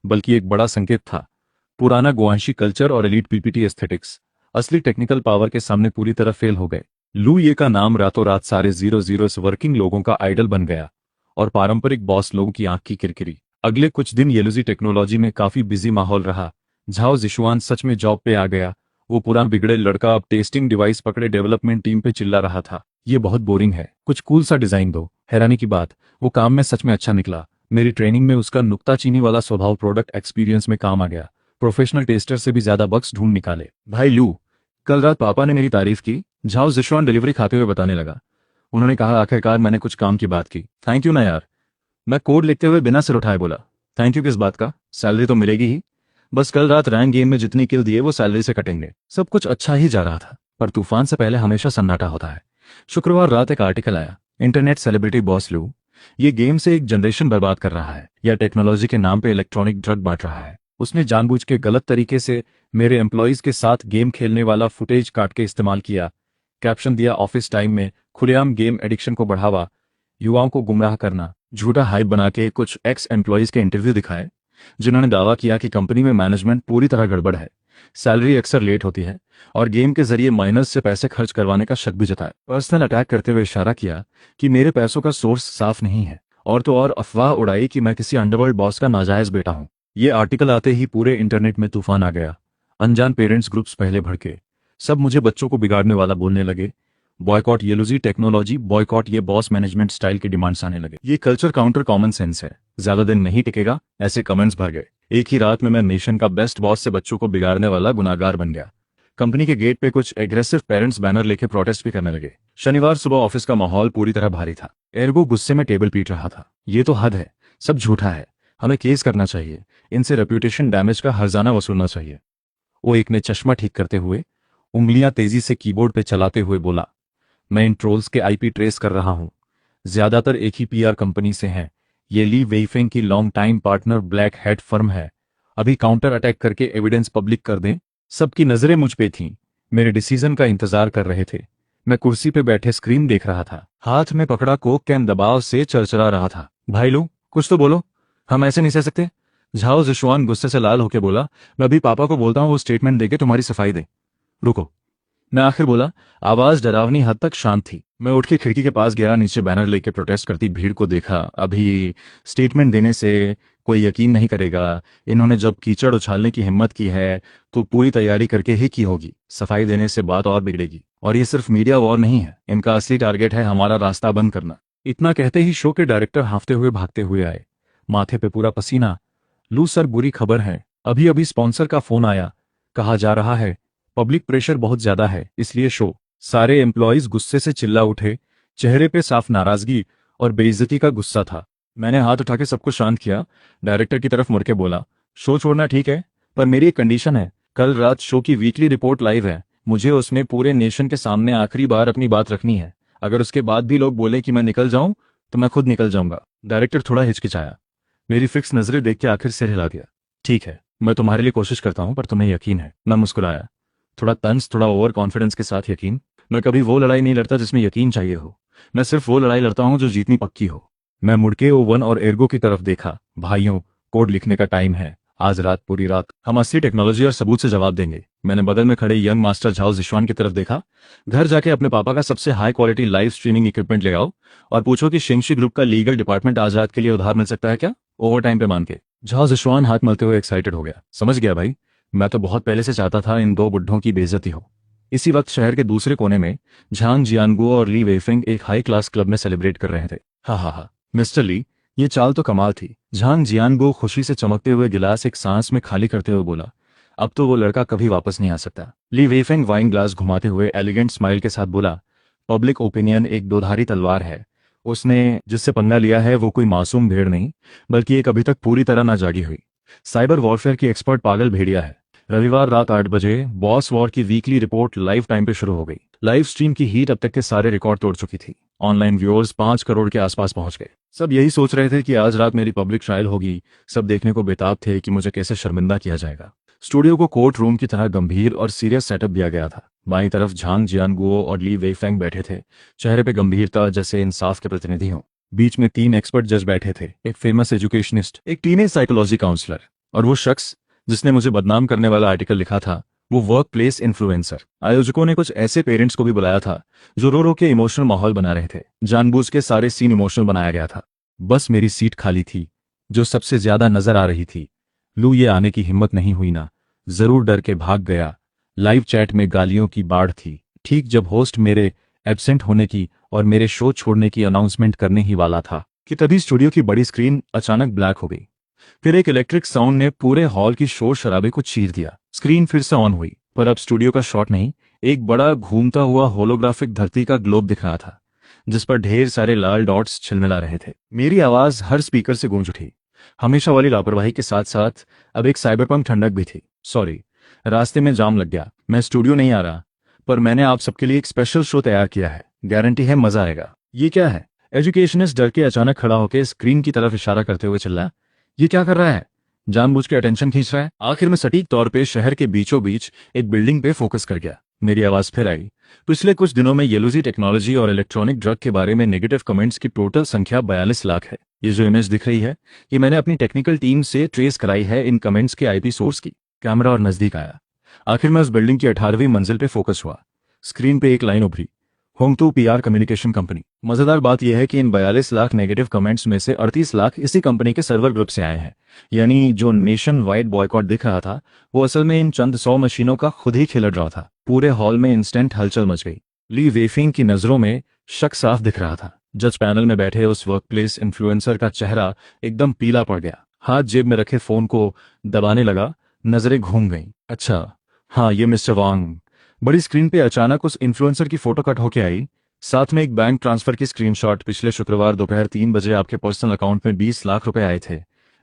बल्कि एक बड़ा संकेत था। पुराना गुआंशी कल्चर और एलीट पीपीटी एस्थेटिक्स असली टेक्निकल पावर के सामने पूरी तरह फेल हो गए। लू ये का नाम रातों रात सारे 00 वर्किंग लोगों का आइडल बन गया और पारंपरिक बॉस लोगों की आंख की किरकिरी। अगले कुछ दिन येलुजी टेक्नोलॉजी में काफी बिजी माहौल रहा। झाओ जिशुआन सच में जॉब पे आ गया। वो पुराना बिगड़े लड़का अब टेस्टिंग डिवाइस पकड़े डेवलपमेंट टीम पे चिल्ला रहा था, ये बहुत बोरिंग है, कुछ कूल सा डिजाइन दो। हैरानी की बात, वो काम में सच में अच्छा निकला। मेरी ट्रेनिंग में उसका नुक्ताचीनी वाला स्वभाव प्रोडक्ट एक्सपीरियंस में काम आ गया। प्रोफेशनल टेस्टर से भी ज्यादा बग्स ढूंढ निकाले। भाई लू, कल रात पापा ने मेरी तारीफ की, झाओ जिशुआन डिलीवरी खाते हुए बताने लगा। उन्होंने कहा आखिरकार मैंने कुछ काम की बात की। थैंक यू ना यार। मैं कोड लिखते हुए बिना सिर उठाए बोला, थैंक यू किस बात का, सैलरी तो मिलेगी ही। बस कल रात रैंक गेम में जितनी किल दिए वो सैलरी से कटेंगे। सब कुछ अच्छा ही जा रहा था, पर तूफान से पहले हमेशा सन्नाटा होता है। शुक्रवार रात एक आर्टिकल आया, इंटरनेट सेलिब्रिटी बॉस लू ये गेम से एक जनरेशन बर्बाद कर रहा है या टेक्नोलॉजी के नाम पे इलेक्ट्रॉनिक ड्रग बांट रहा है। उसने जानबूझ के गलत तरीके से मेरे एम्प्लॉयज के साथ गेम खेलने वाला फुटेज काट के इस्तेमाल किया। कैप्शन दिया, ऑफिस टाइम में खुलेआम गेम एडिक्शन को बढ़ावा, युवाओं को गुमराह करना। झूठा हाइप बना के कुछ एक्स एम्प्लॉयज के इंटरव्यू दिखाए जिन्होंने दावा किया कि कंपनी में मैनेजमेंट पूरी तरह गड़बड़ है, सैलरी अक्सर लेट होती है और गेम के जरिए माइनर्स से पैसे खर्च करवाने का शक भी जताया। पर्सनल अटैक करते हुए इशारा किया कि मेरे पैसों का सोर्स साफ नहीं है, और तो और अफवाह उड़ाई कि मैं किसी अंडरवर्ल्ड बॉस का नाजायज बेटा हूं। ये आर्टिकल आते ही पूरे इंटरनेट में तूफान आ गया। अनजान पेरेंट्स ग्रुप्स पहले भड़के, सब मुझे बच्चों को बिगाड़ने वाला बोलने लगे। बॉयकॉट येलुजी टेक्नोलॉजी, बॉयकॉट ये बॉस मैनेजमेंट स्टाइल की डिमांड्स आने लगे। ये कल्चर काउंटर कॉमन सेंस है, ज्यादा दिन नहीं टिकेगा, ऐसे कमेंट्स भर गए। एक ही रात में मैं नेशन का बेस्ट बॉस से बच्चों को बिगाड़ने वाला गुनाहगार बन गया। कंपनी के गेट पे कुछ एग्रेसिव पेरेंट्स बैनर लेके प्रोटेस्ट भी करने लगे। शनिवार सुबह ऑफिस का माहौल पूरी तरह भारी था। एर्गो गुस्से में टेबल पीट रहा था, ये तो हद है, सब झूठा है, हमें केस करना चाहिए, इनसे रेप्यूटेशन डैमेज का हर्जाना वसूलना चाहिए। वो एक ने चश्मा ठीक करते हुए उंगलियां तेजी से कीबोर्ड पे चलाते हुए बोला, मैं इन ट्रोल्स के आईपी ट्रेस कर रहा हूं, ज्यादातर एक ही पीआर कंपनी से हैं। ये ली वेइफेंग की long time partner black head firm है। अभी काउंटर अटैक करके एविडेंस पब्लिक कर दें। सबकी नजरें मुझ पे थीं, मेरे डिसीजन का इंतजार कर रहे थे। मैं कुर्सी पे बैठे स्क्रीन देख रहा था, हाथ में पकड़ा कोक कैन दबाव से चरचरा रहा था। भाई लो, कुछ तो बोलो, हम ऐसे नहीं सह सकते। झाओ जिशुआन गुस्से से लाल होकर बोला, मैं अभी पापा को बोलता हूँ वो स्टेटमेंट देके तुम्हारी सफाई दे। रुको, मैं आखिर बोला। आवाज डरावनी हद तक शांत थी। मैं उठ के खिड़की के पास गया, नीचे बैनर लेके प्रोटेस्ट करती भीड़ को देखा। अभी स्टेटमेंट देने से कोई यकीन नहीं करेगा, इन्होंने जब कीचड़ उछालने की हिम्मत की है तो पूरी तैयारी करके ही की होगी। सफाई देने से बात और बिगड़ेगी, और ये सिर्फ मीडिया वॉर नहीं है, इनका असली टारगेट है हमारा रास्ता बंद करना। इतना कहते ही शो के डायरेक्टर हांफते हुए भागते हुए आए, माथे पे पूरा पसीना। लू सर, बुरी खबर है, अभी अभी स्पॉन्सर का फोन आया, कहा जा रहा है पब्लिक प्रेशर बहुत ज्यादा है, इसलिए शो। सारे एम्प्लॉयज गुस्से से चिल्ला उठे, चेहरे पे साफ नाराजगी और बेइज्जती का गुस्सा था। मैंने हाथ उठा के सबको शांत किया, डायरेक्टर की तरफ मुड़ के बोला, शो छोड़ना ठीक है, पर मेरी एक कंडीशन है। कल रात शो की वीकली रिपोर्ट लाइव है, मुझे उसमें पूरे नेशन के सामने आखिरी बार अपनी बात रखनी है। अगर उसके बाद भी लोग बोले कि मैं निकल जाऊं तो मैं खुद निकल जाऊंगा। डायरेक्टर थोड़ा हिचकिचाया, मेरी फिक्स नजरें देख के आखिर सिर हिला दिया। ठीक है, मैं तुम्हारे लिए कोशिश करता हूं, पर तुम्हें यकीन है। मैं मुस्कुराया, थोड़ा तंज, थोड़ा ओवर कॉन्फिडेंस के साथ यकीन। मैं कभी वो लड़ाई नहीं लड़ता जिसमें यकीन चाहिए हो, मैं सिर्फ वो लड़ाई लड़ता हूं जो जीतनी पक्की हो। मैं मुड़के ओवन और एर्गो की तरफ देखा। भाइयों, कोड लिखने का टाइम है, आज रात पूरी रात हम असली टेक्नोलॉजी और सबूत से जवाब देंगे। मैंने बगल में खड़े यंग मास्टर झाओ जिशुआन की तरफ देखा, घर जाके अपने पापा का सबसे high quality live streaming equipment ले आओ और पूछो कि शिंगशी ग्रुप का लीगल डिपार्टमेंट आज रात के लिए उधार मिल सकता है क्या, ओवर टाइम पे मान के। झाओ जिशुआन हाथ मलते हुए एक्साइटेड हो गया, समझ गया भाई, मैं तो बहुत पहले से चाहता था इन दो बुड्ढों की बेइज्जती हो। इसी वक्त शहर के दूसरे कोने में झांग जियानगुओ और ली वेइफेंग एक हाई क्लास क्लब में सेलिब्रेट कर रहे थे। हा, मिस्टर ली, ये चाल तो कमाल थी। झांग जियानगुओ खुशी से चमकते हुए गिलास एक सांस में खाली करते हुए बोला, अब तो वो लड़का कभी वापस नहीं आ सकता। ली वेइफेंग वाइन ग्लास घुमाते हुए एलिगेंट स्माइल के साथ बोला, पब्लिक ओपिनियन एक दोधारी तलवार है, उसने जिससे पंगा लिया है वो कोई मासूम भेड़ नहीं, बल्कि एक अभी तक पूरी तरह ना जागी हुई साइबर वॉरफेयर की एक्सपर्ट पागल भेड़िया है। रविवार रात 8 बजे बॉस वॉर की वीकली रिपोर्ट लाइव टाइम पे शुरू हो गई। लाइव स्ट्रीम की हीट अब तक के सारे रिकॉर्ड तोड़ चुकी थी। ऑनलाइन व्यूअर्स 5 करोड़ के आसपास पहुंच गए। सब यही सोच रहे थे कि आज रात मेरी पब्लिक ट्रायल होगी। सब देखने को बेताब थे कि मुझे कैसे शर्मिंदा किया जाएगा। स्टूडियो को कोर्ट रूम की तरह गंभीर और सीरियस सेटअप दिया गया था। बाईं तरफ झांग जियानगुओ और ली वेifeng बैठे थे, चेहरे पे गंभीरता जैसे इंसाफ के प्रतिनिधि हों। बीच में 3 एक्सपर्ट जज बैठे थे, एक फेमस एजुकेशनिस्ट, एक टीनेज साइकोलॉजी काउंसलर और वो शख्स जिसने मुझे बदनाम करने वाला आर्टिकल लिखा था, वो वर्क प्लेस इन्फ्लुएंसर। आयोजकों ने कुछ ऐसे पेरेंट्स को भी बुलाया था जो रो रो के इमोशनल माहौल बना रहे थे। जानबूझ के सारे सीन इमोशनल बनाया गया था। बस मेरी सीट खाली थी, जो सबसे ज्यादा नजर आ रही थी। लू ये आने की हिम्मत नहीं हुई ना, जरूर डर के भाग गया। लाइव चैट में गालियों की बाढ़ थी। ठीक जब होस्ट मेरे एब्सेंट होने की और मेरे शो छोड़ने की अनाउंसमेंट करने ही वाला था कि तभी स्टूडियो की बड़ी स्क्रीन अचानक ब्लैक हो गई। फिर एक इलेक्ट्रिक साउंड ने पूरे हॉल की शोर शराबे को चीर दिया। स्क्रीन फिर से ऑन हुई, पर अब स्टूडियो का शॉट नहीं, एक बड़ा घूमता हुआ होलोग्राफिक धरती का ग्लोब दिख रहा था, जिस पर ढेर सारे लाल डॉट्स छिलमिला रहे थे। मेरी आवाज हर स्पीकर से गूंज उठी। हमेशा वाली लापरवाही के साथ साथ अब एक साइबरपंक ठंडक भी थी। सॉरी, रास्ते में जाम लग गया, मैं स्टूडियो नहीं आ रहा, पर मैंने आप सबके लिए एक स्पेशल शो तैयार किया है, गारंटी है मजा आएगा। ये क्या है? एजुकेशनिस्ट डर के अचानक खड़ा होकर स्क्रीन की तरफ इशारा करते हुए चिल्लाया। ये क्या कर रहा है? जानबूझ के अटेंशन खींच रहा है? आखिर में सटीक तौर पे शहर के बीचों बीच एक बिल्डिंग पे फोकस कर गया। मेरी आवाज फिर आई। पिछले कुछ दिनों में येलुजी टेक्नोलॉजी और इलेक्ट्रॉनिक ड्रग के बारे में नेगेटिव कमेंट्स की टोटल संख्या 42 लाख है। ये जो इमेज दिख रही है, ये मैंने अपनी टेक्निकल टीम से ट्रेस कराई है इन कमेंट्स के आईपी सोर्स की। कैमरा और नजदीक आया। आखिर में उस बिल्डिंग की 18वीं मंजिल पे फोकस हुआ। स्क्रीन पे एक लाइन उभरी, होंगतू पीआर कम्युनिकेशन कंपनी। मजेदार बात यह है कि इन 42 लाख नेगेटिव कमेंट्स में से 38 लाख इसी कंपनी के सर्वर ग्रुप से आए हैं। यानी जो नेशन वाइड बॉयकॉट दिख रहा था, वो असल में इन चंद 100 मशीनों का खुद ही खिलड़ रहा था। पूरे हॉल में इंस्टेंट हलचल मच गई। ली वेफिंग की नजरों में शक साफ दिख रहा था। जज पैनल में बैठे उस वर्कप्लेस इन्फ्लुएंसर का चेहरा एकदम पीला पड़ गया। हाथ जेब में रखे फोन को दबाने लगा, नजरें घूम गईं। अच्छा, हाँ, ये मिस्टर वांग। बड़ी स्क्रीन पे अचानक उस इन्फ्लुएंसर की फोटो कट होके आई, साथ में एक बैंक ट्रांसफर की स्क्रीनशॉट। पिछले शुक्रवार दोपहर 3 बजे आपके पर्सनल अकाउंट में 20 लाख रुपए आए थे।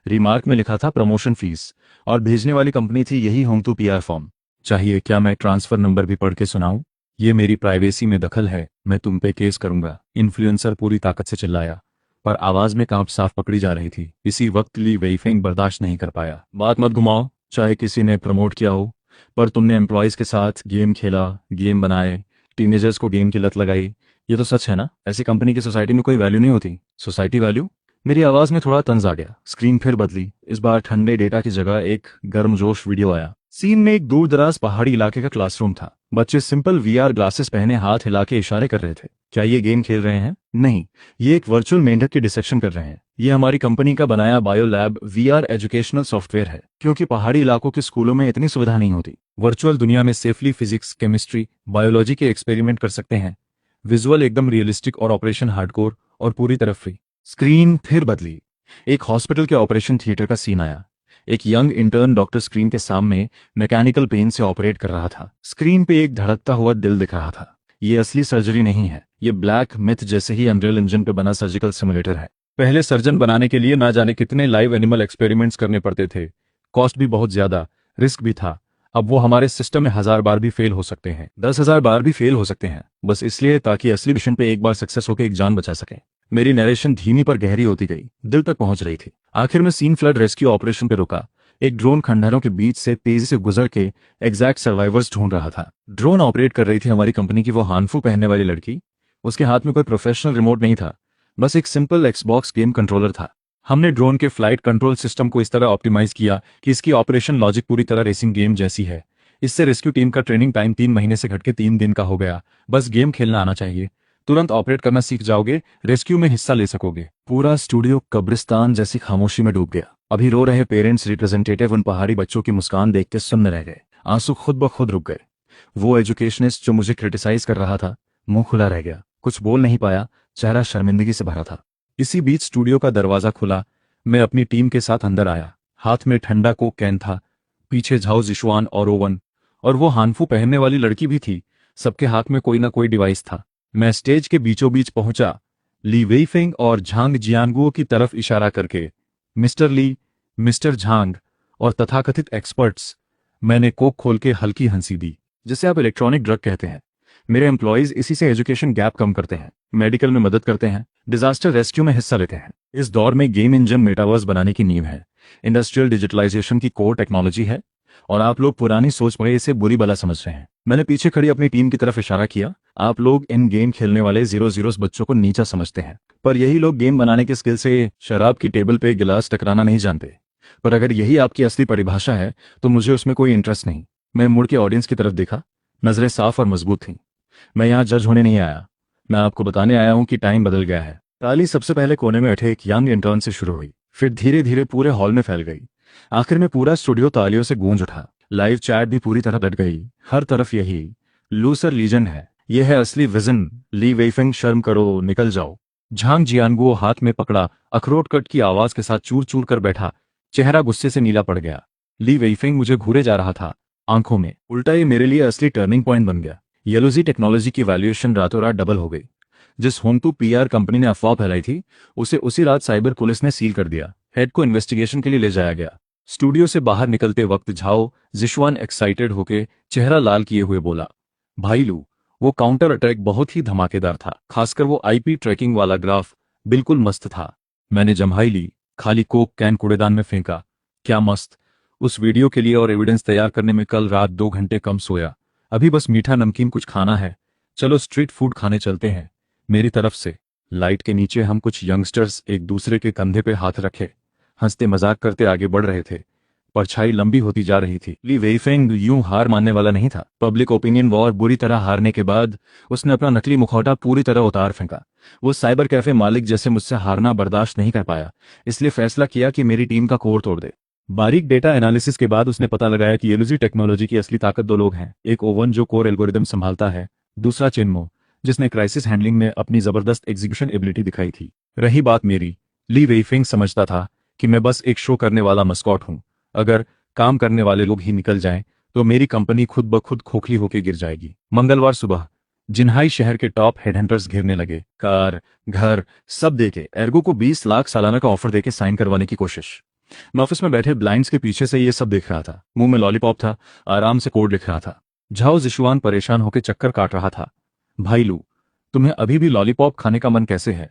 रिमार्क में लिखा था प्रमोशन फीस, और भेजने वाली कंपनी थी यही होंगतू पीआर फॉर्म। चाहिए क्या मैं ट्रांसफर नंबर भी पढ़ के सुनाऊं? ये मेरी प्राइवेसी में दखल है, मैं तुम पे केस करूंगा। इन्फ्लुएंसर पूरी ताकत से चिल्लाया, पर आवाज में कांप साफ पकड़ी जा रही थी। इसी वक्त ली वेifeng बर्दाश्त नहीं कर पाया। बात मत घुमाओ, चाहे किसी ने प्रमोट किया हो, पर तुमने एम्प्लॉयज के साथ गेम खेला, गेम बनाए, टीनेजर्स को गेम की लत लगाई। ये तो सच है ना? ऐसी कंपनी की सोसाइटी में कोई वैल्यू नहीं होती। Society value? मेरी आवाज में थोड़ा तंज आ गया। स्क्रीन फिर बदली। इस बार ठंडे डेटा की जगह एक गर्मजोश वीडियो आया। सीन में एक दूर दराज पहाड़ी इलाके का क्लासरूम था। बच्चे सिंपल वीआर ग्लासेस पहने हाथ हिला के इशारे कर रहे थे। क्या ये गेम खेल रहे हैं? नहीं, ये एक वर्चुअल मेंढक की डिसेक्शन कर रहे हैं। ये हमारी कंपनी का बनाया bio lab VR educational software है, क्योंकि पहाड़ी इलाकों के स्कूलों में इतनी सुविधा नहीं होती। वर्चुअल दुनिया में सेफली फिजिक्स, केमिस्ट्री, बायोलॉजी के एक्सपेरिमेंट कर सकते हैं। विजुअल एकदम रियलिस्टिक और ऑपरेशन हार्डकोर और पूरी तरह फ्री। स्क्रीन फिर बदली। एक हॉस्पिटल के ऑपरेशन थिएटर का सीन आया। एक यंग इंटर्न डॉक्टर स्क्रीन के सामने मैकेनिकल पेन से ऑपरेट कर रहा था। स्क्रीन पे एक धड़कता हुआ दिल दिख रहा था। ये असली सर्जरी नहीं है, ये ब्लैक मिथ जैसे ही अनरियल इंजन पे बना सर्जिकल सिमुलेटर है। पहले सर्जन बनाने के लिए ना जाने कितने लाइव एनिमल एक्सपेरिमेंट्स करने पड़ते थे, कॉस्ट भी बहुत ज्यादा, रिस्क भी था। अब वो हमारे सिस्टम में 1000 बार भी फेल हो सकते हैं, 10,000 बार भी फेल हो सकते हैं, बस इसलिए ताकि असली मिशन पे एक बार सक्सेस होकर एक जान बचा सके। मेरी नरेशन धीमी पर गहरी होती गई, दिल तक पहुंच रही थी। आखिर में सीन फ्लड रेस्क्यू ऑपरेशन पे रुका। एक ड्रोन खंडहरों के बीच से तेजी से गुजर के एग्जैक्ट सर्वाइवर्स ढूंढ रहा था। ड्रोन ऑपरेट कर रही थी हमारी कंपनी की वो हानफू पहनने वाली लड़की। उसके हाथ में कोई प्रोफेशनल रिमोट नहीं था, बस एक सिंपल एक्सबॉक्स गेम कंट्रोलर था। हमने ड्रोन के फ्लाइट कंट्रोल सिस्टम को इस तरह ऑप्टिमाइज किया कि इसकी ऑपरेशन लॉजिक पूरी तरह रेसिंग गेम जैसी है। इससे रेस्क्यू टीम का ट्रेनिंग टाइम 3 महीने से घटके 3 दिन का हो गया। बस गेम खेलना आना चाहिए, तुरंत ऑपरेट करना सीख जाओगे, रेस्क्यू में हिस्सा ले सकोगे। पूरा स्टूडियो कब्रिस्तान जैसी खामोशी में डूब गया। अभी रो रहे पेरेंट्स रिप्रेजेंटेटिव उन पहाड़ी बच्चों की मुस्कान देख के सुन्न रह गए। आंसू खुद ब खुद रुक गए। वो एजुकेशनिस्ट जो मुझे क्रिटिसाइज कर रहा था, मुंह खुला रह गया, कुछ बोल नहीं पाया, चेहरा शर्मिंदगी से भरा था। इसी बीच स्टूडियो का दरवाजा खुला। मैं अपनी टीम के साथ अंदर आया। हाथ में ठंडा कोक कैन था, पीछे झाओ जिशुआन और ओवन, और वो हानफू पहनने वाली लड़की भी थी। सबके हाथ में कोई ना कोई डिवाइस था। मैं स्टेज के बीचों बीच पहुंचा, ली वेifeng और झांग जियानगुओ की तरफ इशारा करके, मिस्टर ली, मिस्टर झांग और तथाकथित एक्सपर्ट्स। मैंने कोक खोल के हल्की हंसी दी, जिसे आप इलेक्ट्रॉनिक ड्रग कहते हैं। मेरे एम्प्लॉयज इसी से एजुकेशन गैप कम करते हैं, मेडिकल में मदद करते हैं, डिजास्टर रेस्क्यू में हिस्सा लेते हैं। इस दौर में गेम इंजन मेटावर्स बनाने की नींव है, इंडस्ट्रियल डिजिटलाइजेशन की कोर टेक्नोलॉजी है, और आप लोग पुरानी सोच में इसे बुरी बला समझ रहे हैं। मैंने पीछे खड़ी अपनी टीम की तरफ इशारा किया। आप लोग इन गेम खेलने वाले 00 बच्चों को नीचा समझते हैं, पर यही लोग गेम बनाने के स्किल से शराब की टेबल पे गिलास टकराना नहीं जानते। पर अगर यही आपकी असली परिभाषा है तो मुझे उसमें कोई इंटरेस्ट नहीं। मैं मुड़ के ऑडियंस की तरफ देखा। नजरें साफ और मजबूत थीं। मैं यहाँ जज होने नहीं आया, मैं आपको बताने आया हूँ कि टाइम बदल गया है। ताली सबसे पहले कोने में बैठे एक यंग इंटर्न से शुरू हुई, फिर धीरे धीरे पूरे हॉल में फैल गई। आखिर में पूरा स्टूडियो तालियों से गूंज उठा। लाइव चैट भी पूरी तरह डट गई। हर तरफ यही लूसर लीजन है, यह है असली विजन, ली वेइफेंग, शर्म करो, निकल जाओ। झांग जियानगुओ हाथ में पकड़ा अखरोट कट की आवाज के साथ चूर चूर कर बैठा, चेहरा गुस्से से नीला पड़ गया। ली वेइफेंग मुझे घूरे जा रहा था आंखों में। उल्टा ये मेरे लिए असली टर्निंग पॉइंट बन गया। येलोजी टेक्नोलॉजी की वैल्यूएशन रातों रात डबल हो गई। जिस होंतु पीआर कंपनी ने अफवाह फैलाई थी उसे उसी रात साइबर पुलिस ने सील कर दिया। हेड को इन्वेस्टिगेशन के लिए ले जाया गया। स्टूडियो से बाहर निकलते वक्त झाओ जिशवान एक्साइटेड होके चेहरा लाल किए हुए बोला, भाई लू, वो काउंटर अटैक बहुत ही धमाकेदार था, खासकर वो आईपी ट्रैकिंग वाला ग्राफ बिल्कुल मस्त था। मैंने जम्हाई ली, खाली कोक कैन कूड़ेदान में फेंका। क्या मस्त। उस वीडियो के लिए और एविडेंस तैयार करने में कल रात 2 घंटे कम सोया। अभी बस मीठा नमकीन कुछ खाना है। चलो स्ट्रीट फूड खाने चलते हैं। मेरी तरफ से। लाइट के नीचे हम कुछ यंगस्टर्स एक दूसरे के कंधे पे हाथ रखे हंसते मजाक करते आगे बढ़ रहे थे। परछाई लंबी होती जा रही थी। ली वेइफेंग यूं हार मानने वाला नहीं था। पब्लिक ओपिनियन वॉर बुरी तरह हारने के बाद उसने अपना नकली मुखौटा पूरी तरह उतार फेंका। वो साइबर कैफे मालिक जैसे मुझसे हारना बर्दाश्त नहीं कर पाया, इसलिए फैसला किया कि मेरी टीम का कोर तोड़ दे। बारीक डेटा एनालिसिस के बाद उसने पता लगाया कि येलुजी टेक्नोलॉजी की असली ताकत दो लोग हैं। एक ओवन जो कोर एल्गोरिदम संभालता है, दूसरा चिन्मो जिसने क्राइसिस हैंडलिंग में अपनी जबरदस्त एग्जीक्यूशन एबिलिटी दिखाई थी। रही बात मेरी, ली वेइफेंग समझता था कि मैं बस एक शो करने वाला मस्कॉट हूं। अगर काम करने वाले लोग ही निकल जाएं तो मेरी कंपनी खुद ब खुद खोखली होकर गिर जाएगी। मंगलवार सुबह जिन्हाई शहर के टॉप हेडहंटर्स घिरने लगे। कार, घर सब देके एर्गो को 20 लाख सालाना का ऑफर देके साइन करवाने की कोशिश। मैं ऑफिस में बैठे ब्लाइंड्स के पीछे से ये सब देख रहा था। मुंह में लॉलीपॉप था, आराम से कोड लिख रहा था। झाओ जिशुआन परेशान होकर चक्कर काट रहा था। भाई लू, तुम्हें अभी भी लॉलीपॉप खाने का मन कैसे है?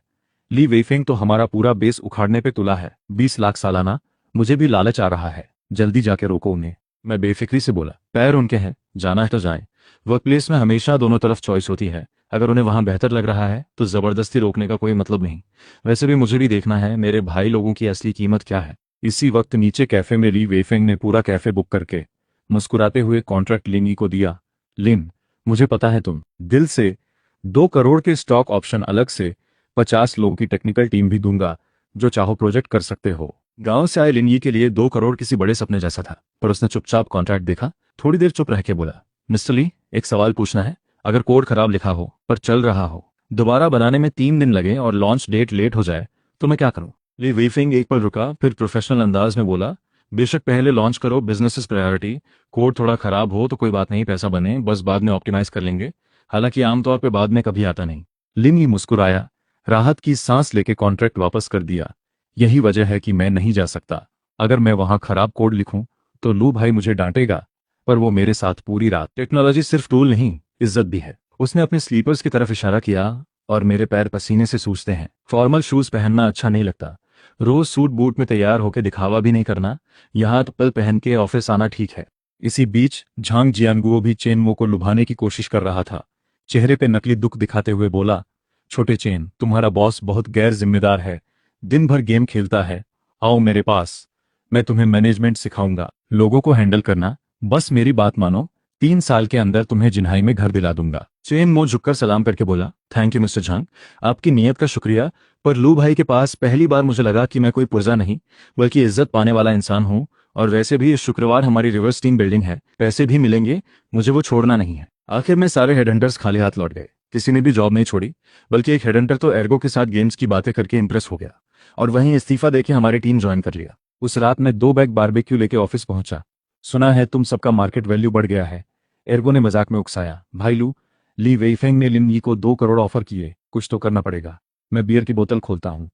ली वेइफेंग तो हमारा पूरा बेस उखाड़ने पे तुला है। 20 लाख सालाना, मुझे भी लालच आ रहा है। जल्दी जाके रोको उन्हें। मैं बेफिक्री से बोला, पैर उनके हैं, जाना है तो जाएं। वर्कप्लेस में हमेशा दोनों तरफ चॉइस होती है। अगर उन्हें वहां बेहतर लग रहा है तो जबरदस्ती रोकने का कोई मतलब नहीं। वैसे भी मुझे भी देखना है मेरे भाई लोगों की असली कीमत क्या है। इसी वक्त नीचे कैफे में ली वेइफेंग ने पूरा कैफे बुक करके मुस्कुराते हुए कॉन्ट्रैक्ट लिनी को दिया। लिन, मुझे पता है तुम दिल से 2 करोड़ के स्टॉक ऑप्शन, अलग से 50 लोगों की टेक्निकल टीम भी दूंगा, जो चाहो प्रोजेक्ट कर सकते हो। गांव से आए लिनयी के लिए 2 करोड़ किसी बड़े सपने जैसा था, पर उसने चुपचाप कॉन्ट्रैक्ट देखा, थोड़ी देर चुप रह के बोला, मिस्टर ली, एक सवाल पूछना है। अगर कोड खराब लिखा हो पर चल रहा हो, दोबारा बनाने में 3 दिन लगे और लॉन्च डेट लेट हो जाए तो मैं क्या करूं? ली वेइफेंग एक पल रुका, फिर प्रोफेशनल अंदाज में बोला, बेशक पहले लॉन्च करो, बिजनेस इज प्रायोरिटी। कोड थोड़ा खराब हो तो कोई बात नहीं, पैसा बने, बस बाद में ऑप्टिमाइज कर लेंगे। हालांकि आमतौर पर बाद में कभी आता नहीं। लिन मुस्कुराया, राहत की सांस लेके कॉन्ट्रैक्ट वापस कर दिया। यही वजह है कि मैं नहीं जा सकता। अगर मैं वहां खराब कोड लिखूं तो लू भाई मुझे डांटेगा, पर वो मेरे साथ पूरी रात। टेक्नोलॉजी सिर्फ टूल नहीं, इज्जत भी है। उसने अपने स्लीपर्स की तरफ इशारा किया, और मेरे पैर पसीने से सूजते हैं। फॉर्मल शूज पहनना अच्छा नहीं लगता। रोज सूट बूट में तैयार होकर दिखावा भी नहीं करना। यहाँ चप्पल पहन के ऑफिस आना ठीक है। इसी बीच झांग जियानगुओ भी चेनमो को लुभाने की कोशिश कर रहा था। चेहरे पे नकली दुख दिखाते हुए बोला, छोटे चेन, तुम्हारा बॉस बहुत गैर जिम्मेदार है, दिन भर गेम खेलता है। आओ मेरे पास, मैं तुम्हें मैनेजमेंट सिखाऊंगा, लोगों को हैंडल करना। बस मेरी बात मानो, 3 साल के अंदर तुम्हें जिन्हाई में घर दिला दूंगा। चेन मो झुककर सलाम करके बोला, थैंक यू मिस्टर झांग, आपकी नीयत का शुक्रिया, पर लू भाई के पास पहली बार मुझे लगा कि मैं कोई पुर्जा नहीं बल्कि इज्जत पाने वाला इंसान हूँ। और वैसे भी इस शुक्रवार हमारी रिवर्स टीम बिल्डिंग है, पैसे भी मिलेंगे, मुझे वो छोड़ना नहीं है। आखिर में सारे हेडहंटर्स खाली हाथ लौट गए। किसी ने भी जॉब नहीं छोड़ी, बल्कि एक हेडहंटर तो एर्गो के साथ गेम्स की बातें करके इंप्रेस हो गया और वहीं इस्तीफा देके हमारी टीम ज्वाइन कर लिया। उस रात मैं 2 बैग बारबेक्यू लेके ऑफिस पहुंचा। सुना है तुम सबका मार्केट वैल्यू बढ़ गया है, एर्गो ने मजाक में उकसाया। भाई लू, ली वेइफेंग ने लिन यी को 2 करोड़ ऑफर किए, कुछ तो करना पड़ेगा। मैं बियर की बोतल खोलता हूँ।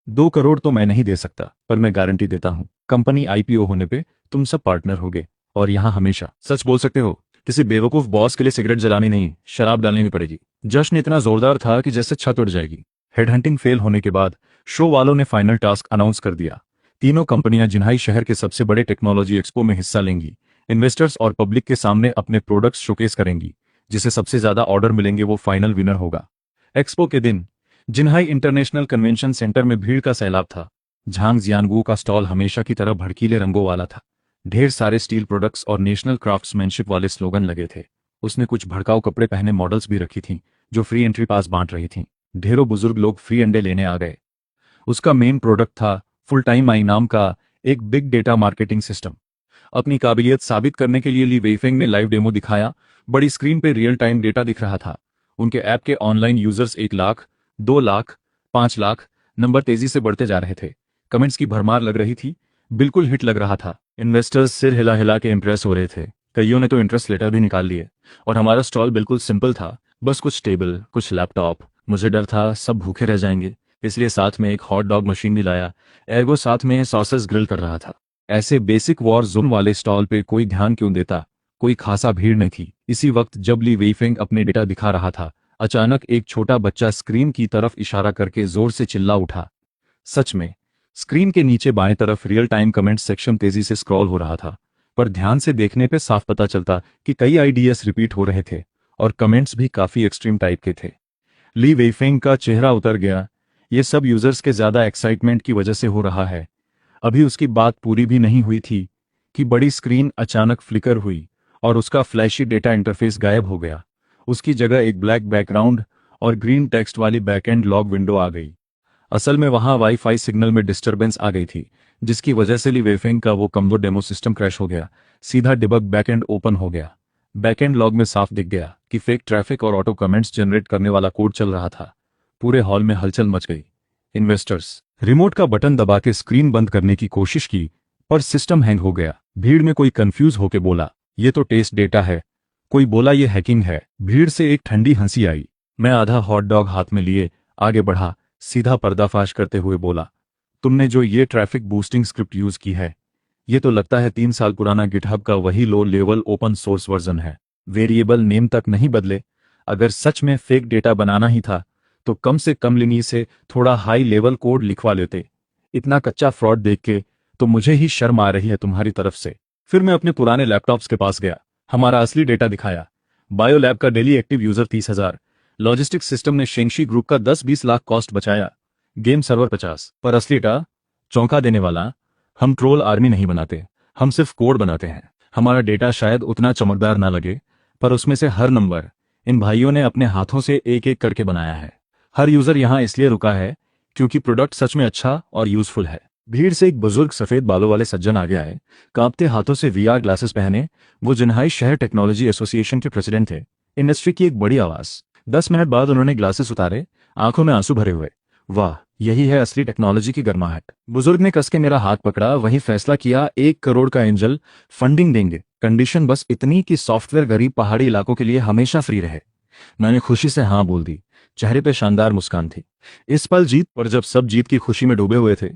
2 करोड़ तो मैं नहीं दे सकता, पर मैं गारंटी देता हूँ, कंपनी आईपीओ होने पे तुम सब पार्टनर होगे, और यहाँ हमेशा सच बोल सकते हो। किसी बेवकूफ बॉस के लिए सिगरेट जलानी नहीं, शराब डालनी भी पड़ेगी। जश्न इतना जोरदार था कि जैसे छत उड़ जाएगी। हेडहंटिंग फेल होने के बाद शो वालों ने फाइनल टास्क अनाउंस कर दिया। तीनों कंपनियां जिन्हाई शहर के सबसे बड़े टेक्नोलॉजी एक्सपो में हिस्सा लेंगी। इन्वेस्टर्स और पब्लिक के सामने अपने प्रोडक्ट्स शोकेस करेंगी। जिसे सबसे ज्यादा ऑर्डर मिलेंगे वो फाइनल विनर होगा। एक्सपो के दिन जिन्हाई इंटरनेशनल कन्वेंशन सेंटर में भीड़ का सैलाब था। झांग जियानगू का स्टॉल हमेशा की तरह भड़कीले रंगों वाला था। ढेर सारे स्टील प्रोडक्ट्स और नेशनल क्राफ्ट्समैनशिप वाले स्लोगन लगे थे। उसने कुछ भड़काऊ कपड़े पहने मॉडल्स भी रखी थीं जो फ्री एंट्री पास बांट रही थीं। ढेरों बुजुर्ग लोग फ्री अंडे लेने आ गए। उसका मेन प्रोडक्ट था फुल टाइम आई नाम का एक बिग डेटा मार्केटिंग सिस्टम। अपनी काबिलियत साबित करने के लिए ली वेइफेंग ने लाइव डेमो दिखाया। बड़ी स्क्रीन पे रियल टाइम डेटा दिख रहा था। उनके ऐप के online users 1 lakh, 2 lakh, 5 lakh number तेजी से बढ़ते जा रहे थे। कमेंट्स की भरमार लग रही थी। बिल्कुल हिट लग रहा था। इन्वेस्टर्स सिर हिला हिला के इंप्रेस हो रहे थे। कईयों ने तो इंटरेस्ट लेटर भी निकाल लिए। और हमारा स्टॉल बिल्कुल सिंपल था, बस कुछ टेबल, कुछ लैपटॉप। मुझे डर था सब भूखे रह जाएंगे, इसलिए साथ में एक हॉट डॉग मशीन भी लाया। एर्गो साथ में सॉसेस ग्रिल कर रहा था। ऐसे बेसिक वॉर जोन वाले स्टॉल पे कोई ध्यान क्यों देता। कोई खासा भीड़ नहीं थी। इसी वक्त जब ली वेइफेंग अपने डेटा दिखा रहा था, अचानक एक छोटा बच्चा स्क्रीन की तरफ इशारा करके जोर से चिल्ला उठा। सच में स्क्रीन के नीचे बाएं तरफ रियल टाइम कमेंट सेक्शन तेजी से स्क्रॉल हो रहा था। पर ध्यान से देखने पे साफ पता चलता कि कई आइडियाज रिपीट हो रहे थे और कमेंट्स भी काफी एक्सट्रीम टाइप के थे। ली वेइफेंग का चेहरा उतर गया। ये सब यूजर्स के ज्यादा एक्साइटमेंट की वजह से हो रहा है। अभी उसकी बात पूरी भी नहीं हुई थी कि बड़ी स्क्रीन अचानक फ्लिकर हुई और उसका फ्लैशी डेटा इंटरफेस गायब हो गया। उसकी जगह एक ब्लैक बैकग्राउंड और ग्रीन टेक्स्ट वाली बैकएंड लॉग विंडो आ गई। असल में वहां वाईफाई सिग्नल में डिस्टरबेंस आ गई थी, जिसकी वजह से ली वेइफेंग का वो कमजोर डेमो सिस्टम क्रैश हो गया। सीधा डिबग बैकएंड ओपन हो गया। बैकएंड लॉग में साफ दिख गया कि फेक ट्रैफिक और ऑटो कमेंट्स जनरेट करने वाला कोड चल रहा था। पूरे हॉल में हलचल मच गई। इन्वेस्टर्स रिमोट का बटन दबा के स्क्रीन बंद करने की कोशिश की, पर सिस्टम हैंग हो गया। भीड़ में कोई कंफ्यूज होके बोला, ये तो टेस्ट डेटा है। कोई बोला ये हैकिंग है। भीड़ से एक ठंडी हंसी आई। मैं आधा हॉट डॉग हाथ में लिए आगे बढ़ा, सीधा पर्दाफाश करते हुए बोला, तुमने जो ये ट्रैफिक बूस्टिंग स्क्रिप्ट यूज की है, ये तो लगता है 3 साल पुराना गिटहब का वही low level open source version है। वेरिएबल नेम तक नहीं बदले। अगर सच में फेक डेटा बनाना ही था तो कम से कम लिनी से थोड़ा हाई लेवल कोड लिखवा लेते। इतना कच्चा फ्रॉड देख के तो मुझे ही शर्म आ रही है तुम्हारी तरफ से। फिर मैं अपने पुराने लैपटॉप्स के पास गया, हमारा असली डेटा दिखाया। बायो लैब का daily active user 30,000। Logistics system ने शेंगशी ग्रुप का 10-20 लाख कॉस्ट बचाया। Game server 50। पर असली डेटा चौंका देने वाला, हम ट्रोल आर्मी नहीं बनाते, हम सिर्फ कोड बनाते हैं। हमारा डेटा शायद उतना चमकदार ना लगे, पर उसमें से हर नंबर इन भाइयों ने अपने हाथों से एक एक करके बनाया है। हर यूजर यहाँ इसलिए रुका है क्योंकि प्रोडक्ट सच में अच्छा और यूजफुल है। भीड़ से एक बुजुर्ग सफेद बालों वाले सज्जन आगे आए, कांपते हाथों से वीआर ग्लासेस पहने। वो जिन्हाई शहर टेक्नोलॉजी एसोसिएशन के प्रेसिडेंट थे। इंडस्ट्री की एक बड़ी आवाज। 10 मिनट बाद उन्होंने ग्लासेस उतारे, आंखों में आंसू भरे हुए। वाह, यही है असली टेक्नोलॉजी की गर्माहट। बुजुर्ग ने कस के मेरा हाथ पकड़ा, वही फैसला किया, 1 करोड़ का एंजल फंडिंग देंगे। कंडीशन बस इतनी कि सॉफ्टवेयर गरीब पहाड़ी इलाकों के लिए हमेशा फ्री रहे। मैंने खुशी से हाँ बोल दी। चेहरे पे शानदार मुस्कान थी। इस पल जीत पर जब सब जीत की खुशी में डूबे हुए थे,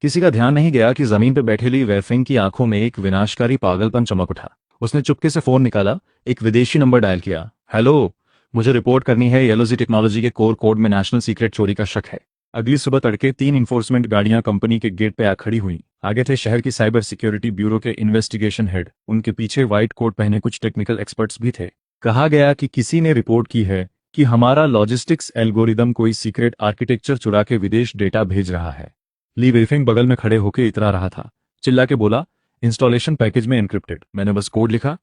किसी का ध्यान नहीं गया कि जमीन पर बैठे ली वेइफेंग की आंखों में एक विनाशकारी पागलपन चमक उठा। उसने चुपके से फोन निकाला, एक विदेशी नंबर डायल किया। हेलो, मुझे रिपोर्ट करनी है, येलोजी टेक्नोलॉजी के कोर कोड में नेशनल सीक्रेट चोरी का शक है। अगली सुबह तड़के 3 इन्फोर्समेंट गाड़ियां कंपनी के गेट पे आ खड़ी हुई। आगे थे शहर की साइबर सिक्योरिटी ब्यूरो के इन्वेस्टिगेशन हेड। उनके पीछे व्हाइट कोट पहने कुछ टेक्निकल एक्सपर्ट्स भी थे। कहा गया कि किसी ने रिपोर्ट की है कि हमारा लॉजिस्टिक्स एल्गोरिदम कोई सीक्रेट आर्किटेक्चर चुरा के विदेश डेटा भेज रहा है। ली वेइफेंग बगल में खड़े होकर इतरा रहा था। चिल्ला के बोला, इंस्टॉलेशन पैकेज में एन्क्रिप्टेड। मैंने बस कोड लिखा।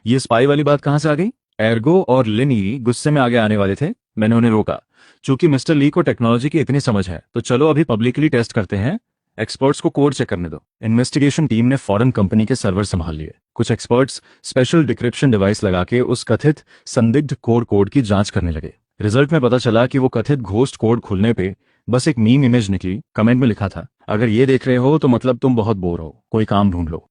ये स्पाई वाली बात कहां से आ गई? एर्गो और लिनी गुस्से में आगे आने वाले थे। मैंने उन्हें रोका। चूंकि मिस्टर ली को टेक्नोलॉजी की इतनी समझ है तो चलो अभी पब्लिकली टेस्ट करते हैं। एक्सपर्ट्स को कोड चेक करने दो। इन्वेस्टिगेशन टीम ने फॉरेन कंपनी के सर्वर संभाल लिए। कुछ एक्सपर्ट्स स्पेशल डिक्रिप्शन डिवाइस लगा के उस कथित संदिग्ध कोड की जांच करने लगे। रिजल्ट में पता चला कि वो कथित घोस्ट कोड खुलने पे बस एक मीम इमेज निकली। कमेंट में लिखा था, अगर ये देख रहे हो तो मतलब तुम बहुत बोर हो, कोई काम ढूंढ लो।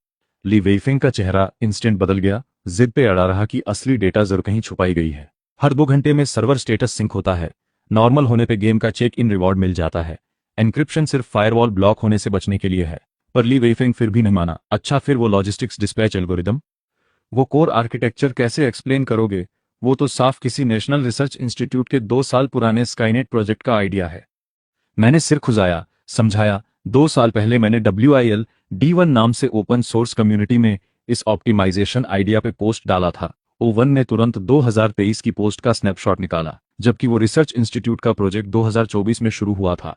ली वेइफेंग का चेहरा इंस्टेंट बदल गया। जिद पे अड़ा रहा कि असली डेटा जरूर कहीं छुपाई गई है। हर 2 घंटे में सर्वर स्टेटस सिंक होता है। नॉर्मल होने पे गेम का चेक इन रिवॉर्ड मिल जाता है। एन्क्रिप्शन सिर्फ फायरवॉल ब्लॉक होने से बचने के लिए है। पर ली वेइफेंग फिर भी नहीं माना। अच्छा, फिर वो लॉजिस्टिक्स डिस्पैच एल्गोरिदम, वो कोर आर्किटेक्चर कैसे एक्सप्लेन करोगे? वो तो साफ किसी नेशनल रिसर्च इंस्टीट्यूट के 2 साल पुराने स्काईनेट प्रोजेक्ट का आइडिया है। मैंने सिर खुजाया, समझाया, 2 साल पहले मैंने WIL D1 नाम से ओपन सोर्स कम्युनिटी में इस ऑप्टिमाइजेशन आइडिया पे पोस्ट डाला था। ओवन ने तुरंत 2023 की पोस्ट का स्नैपशॉट निकाला, जबकि वो रिसर्च इंस्टीट्यूट का प्रोजेक्ट 2024 में शुरू हुआ था।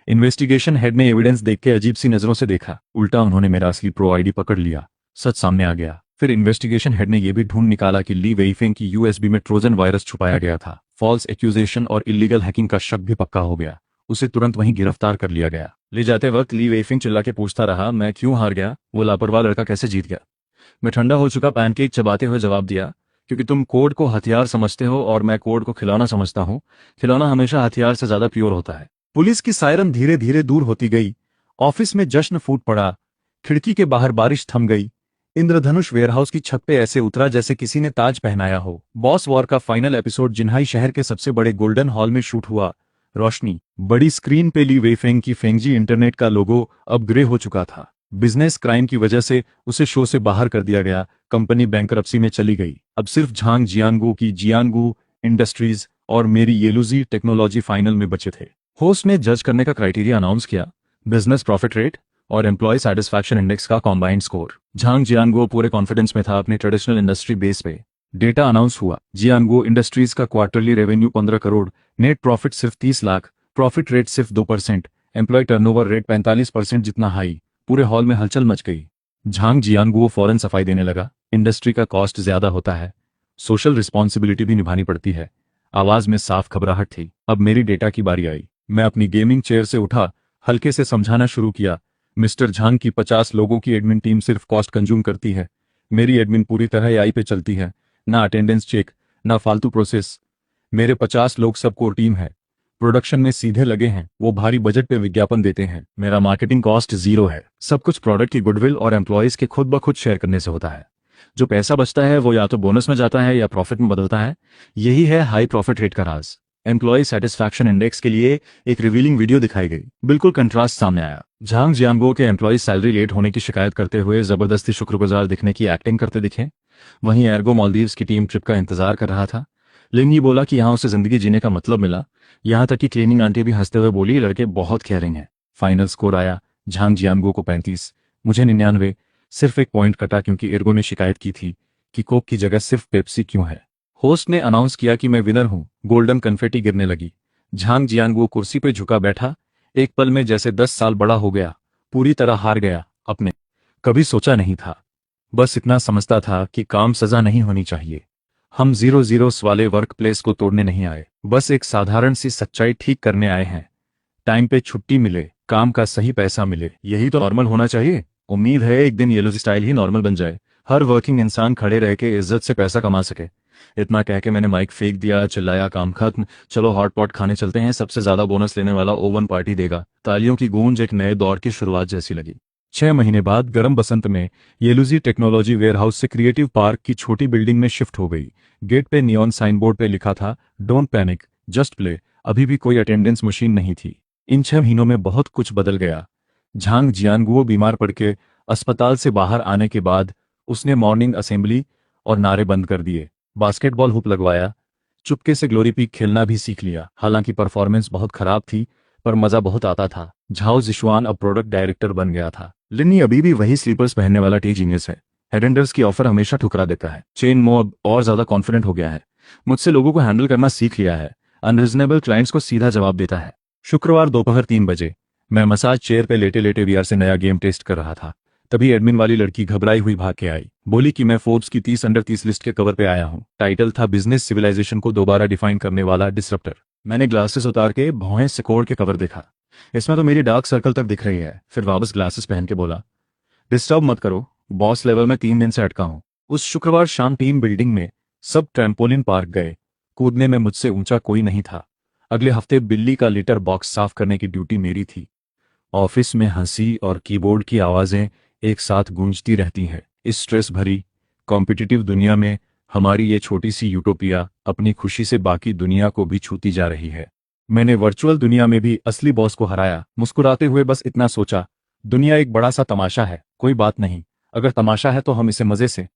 इन्वेस्टिगेशन हेड ने एविडेंस देख के अजीब सी नजरों से देखा। उल्टा उन्होंने मेरा असली प्रो आईडी पकड़ लिया। सच सामने आ गया। फिर इन्वेस्टिगेशन हेड ने यह भी ढूंढ निकाला कि ली वेइफेंग की यूएसबी में ट्रोजन वायरस छुपाया गया था। फॉल्स एक्यूजेशन और इलीगल हैकिंग का शक भी पक्का हो गया। उसे तुरंत वहीं गिरफ्तार कर लिया गया। ले जाते वक्त ली वेइफेंग चिल्ला के पूछता रहा, मैं क्यों हार गया, वो लापरवाह लड़का कैसे जीत गया। मैं ठंडा हो चुका पैनकेक चबाते हुए जवाब दिया, क्योंकि तुम कोड को हथियार समझते हो और मैं कोड को खिलौना समझता हूँ। खिलौना हमेशा हथियार से ज्यादा प्योर होता है। पुलिस की सायरन धीरे धीरे दूर होती गई। ऑफिस में जश्न फूट पड़ा। खिड़की के बाहर बारिश थम गई। इंद्रधनुष वेयरहाउस की छत पे ऐसे उतरा जैसे किसी ने ताज पहनाया हो। बॉस वॉर का फाइनल एपिसोड जिन्हाई शहर के सबसे बड़े गोल्डन हॉल में शूट हुआ। रोशनी, बड़ी स्क्रीन पे ली वेइफेंग की फेंगजी इंटरनेट का लोगो अब ग्रे हो चुका था। बिजनेस क्राइम की वजह से उसे शो से बाहर कर दिया गया। कंपनी बैंकरप्सी में चली गई। अब सिर्फ झांग जियांगू की जियांगू इंडस्ट्रीज और मेरी येलुजी टेक्नोलॉजी फाइनल में बचे थे। होस्ट ने जज करने का क्राइटेरिया अनाउंस किया, बिजनेस प्रॉफिट रेट और एम्प्लॉय सेटिस्फैक्शन इंडेक्स का कॉम्बाइंड स्कोर। झांग जियांगो पूरे कॉन्फिडेंस में था अपने ट्रेडिशनल इंडस्ट्री बेस पे। डेटा अनाउंस हुआ। जियांगो इंडस्ट्रीज का quarterly revenue 15 crore, net profit सिर्फ 30 लाख, प्रॉफिट रेट सिर्फ 2%, एम्प्लॉय टर्नओवर रेट 45% जितना हाई। पूरे हॉल में हलचल मच गई। झांग जियांगो फौरन सफाई देने लगा, इंडस्ट्री का कॉस्ट ज्यादा होता है, सोशल रिस्पॉन्सिबिलिटी भी निभानी पड़ती है। आवाज में साफ घबराहट थी। अब मेरी डेटा की बारी आई। मैं अपनी गेमिंग चेयर से उठा, हल्के से समझाना शुरू किया, मिस्टर झांग की 50 लोगों की एडमिन टीम सिर्फ कॉस्ट कंज्यूम करती है। मेरी एडमिन पूरी तरह एआई पे चलती है। ना अटेंडेंस चेक, ना फालतू प्रोसेस। मेरे 50 लोग सब कोर टीम है, प्रोडक्शन में सीधे लगे हैं। वो भारी बजट पे विज्ञापन देते हैं। मेरा मार्केटिंग कॉस्ट 0 है। सब कुछ प्रोडक्ट की गुडविल और एम्प्लॉयज के खुद ब खुद शेयर करने से होता है। जो पैसा बचता है वो या तो बोनस में जाता है या प्रॉफिट में बदलता है। यही है हाई प्रॉफिट रेट का राज। एम्प्लॉय सेटिस्फैक्शन इंडेक्स के लिए एक रिवीलिंग वीडियो दिखाई गई। बिल्कुल कंट्रास्ट सामने आया। झांग जियांगो के एम्प्लॉय सैलरी लेट होने की शिकायत करते हुए जबरदस्ती शुक्रगुजार दिखने की एक्टिंग करते दिखे। वहीं एर्गो मालदीव्स की टीम ट्रिप का इंतजार कर रहा था। लिंगी बोला कि यहाँ उसे जिंदगी जीने का मतलब मिला। यहाँ तक कि क्लीनिंग आंटी भी हंसते हुए बोली, लड़के बहुत केयरिंग हैं। फाइनल स्कोर आया, झांग जियांगो को 35, मुझे 99। सिर्फ एक पॉइंट कटा क्योंकि एर्गो ने शिकायत की थी कि कोक की जगह सिर्फ पेप्सी क्यों है। होस्ट ने अनाउंस किया कि मैं विनर हूं। गोल्डन कन्फेटी गिरने लगी। झांग जियांगो कुर्सी पे झुका बैठा। एक पल में जैसे 10 साल बड़ा हो गया। पूरी तरह हार गया। अपने कभी सोचा नहीं था, बस इतना समझता था कि काम सजा नहीं होनी चाहिए। हम 00 वाले वर्क प्लेस को तोड़ने नहीं आए, बस एक साधारण सी सच्चाई ठीक करने आए हैं। टाइम पे छुट्टी मिले, काम का सही पैसा मिले, यही तो नॉर्मल होना चाहिए। उम्मीद है एक दिन येलो स्टाइल ही नॉर्मल बन जाए। हर वर्किंग इंसान खड़े रह के इज्जत से पैसा कमा सके। इतना कह के मैंने माइक फेंक दिया, चिल्लाया, काम खत्म, चलो हॉट पॉट खाने चलते हैं। सबसे ज्यादा बोनस लेने वाला ओवन पार्टी देगा। तालियों की गूंज एक नए दौर की शुरुआत जैसी लगी। 6 महीने बाद गर्म बसंत में येलुजी टेक्नोलॉजी वेयरहाउस से क्रिएटिव पार्क की छोटी बिल्डिंग में शिफ्ट हो गई। गेट पे नियॉन साइन बोर्ड पे लिखा था, डोंट पैनिक, जस्ट प्ले। अभी भी कोई अटेंडेंस मशीन नहीं थी। इन 6 महीनों में बहुत कुछ बदल गया। झांग जियांगुओ बीमार पड़ के अस्पताल से बाहर आने के बाद उसने मॉर्निंग असेंबली और नारे बंद कर दिए। बास्केटबॉल हुप लगवाया। चुपके से ग्लोरी पीक खेलना भी सीख लिया। हालांकि परफॉर्मेंस बहुत खराब थी, पर मजा बहुत आता था। झाओ जिशुआन अब प्रोडक्ट डायरेक्टर बन गया था। लिन्नी अभी भी वही स्लीपर्स पहनने वाला टी जीनियस है। हेडेंडर्स की ऑफर हमेशा ठुकरा देता है। चेन मो अब और ज्यादा कॉन्फिडेंट हो गया है। मुझसे लोगों को हैंडल करना सीख लिया है। अनरीजनेबल क्लाइंट्स को सीधा जवाब देता है। शुक्रवार दोपहर 3 बजे मैं मसाज चेयर पे लेटे लेटे वीआर से नया गेम टेस्ट कर रहा था। तभी एडमिन वाली लड़की घबराई हुई भाग के आई। बोली कि मैं फोर्ब्स की 30 अंडर 30 लिस्ट के कवर पे आया हूँ। टाइटल था बिजनेस सिविलाइजेशन को दोबारा डिफाइन करने वाला डिसरप्टर। मैंने ग्लासेस उतार के भौहें सिकोड़ के कवर देखा। इसमें तो मेरी डार्क सर्कल तक दिख रही है। फिर वापस ग्लासेस पहन के बोला, डिस्टर्ब मत करो, बॉस लेवल में 3 दिन से अटका हूं। उस शुक्रवार शाम टीम बिल्डिंग में सब ट्रैम्पोलिन पार्क गए। कूदने में मुझसे ऊंचा कोई नहीं था। अगले हफ्ते बिल्ली का लिटर बॉक्स साफ करने की ड्यूटी मेरी थी। ऑफिस में हंसी और कीबोर्ड की आवाजें एक साथ गूंजती रहती हैं। इस स्ट्रेस भरी कॉम्पिटिटिव दुनिया में हमारी ये छोटी सी यूटोपिया अपनी खुशी से बाकी दुनिया को भी छूती जा रही है। मैंने वर्चुअल दुनिया में भी असली बॉस को हराया। मुस्कुराते हुए बस इतना सोचा, दुनिया एक बड़ा सा तमाशा है, कोई बात नहीं, अगर तमाशा है तो हम इसे मजे से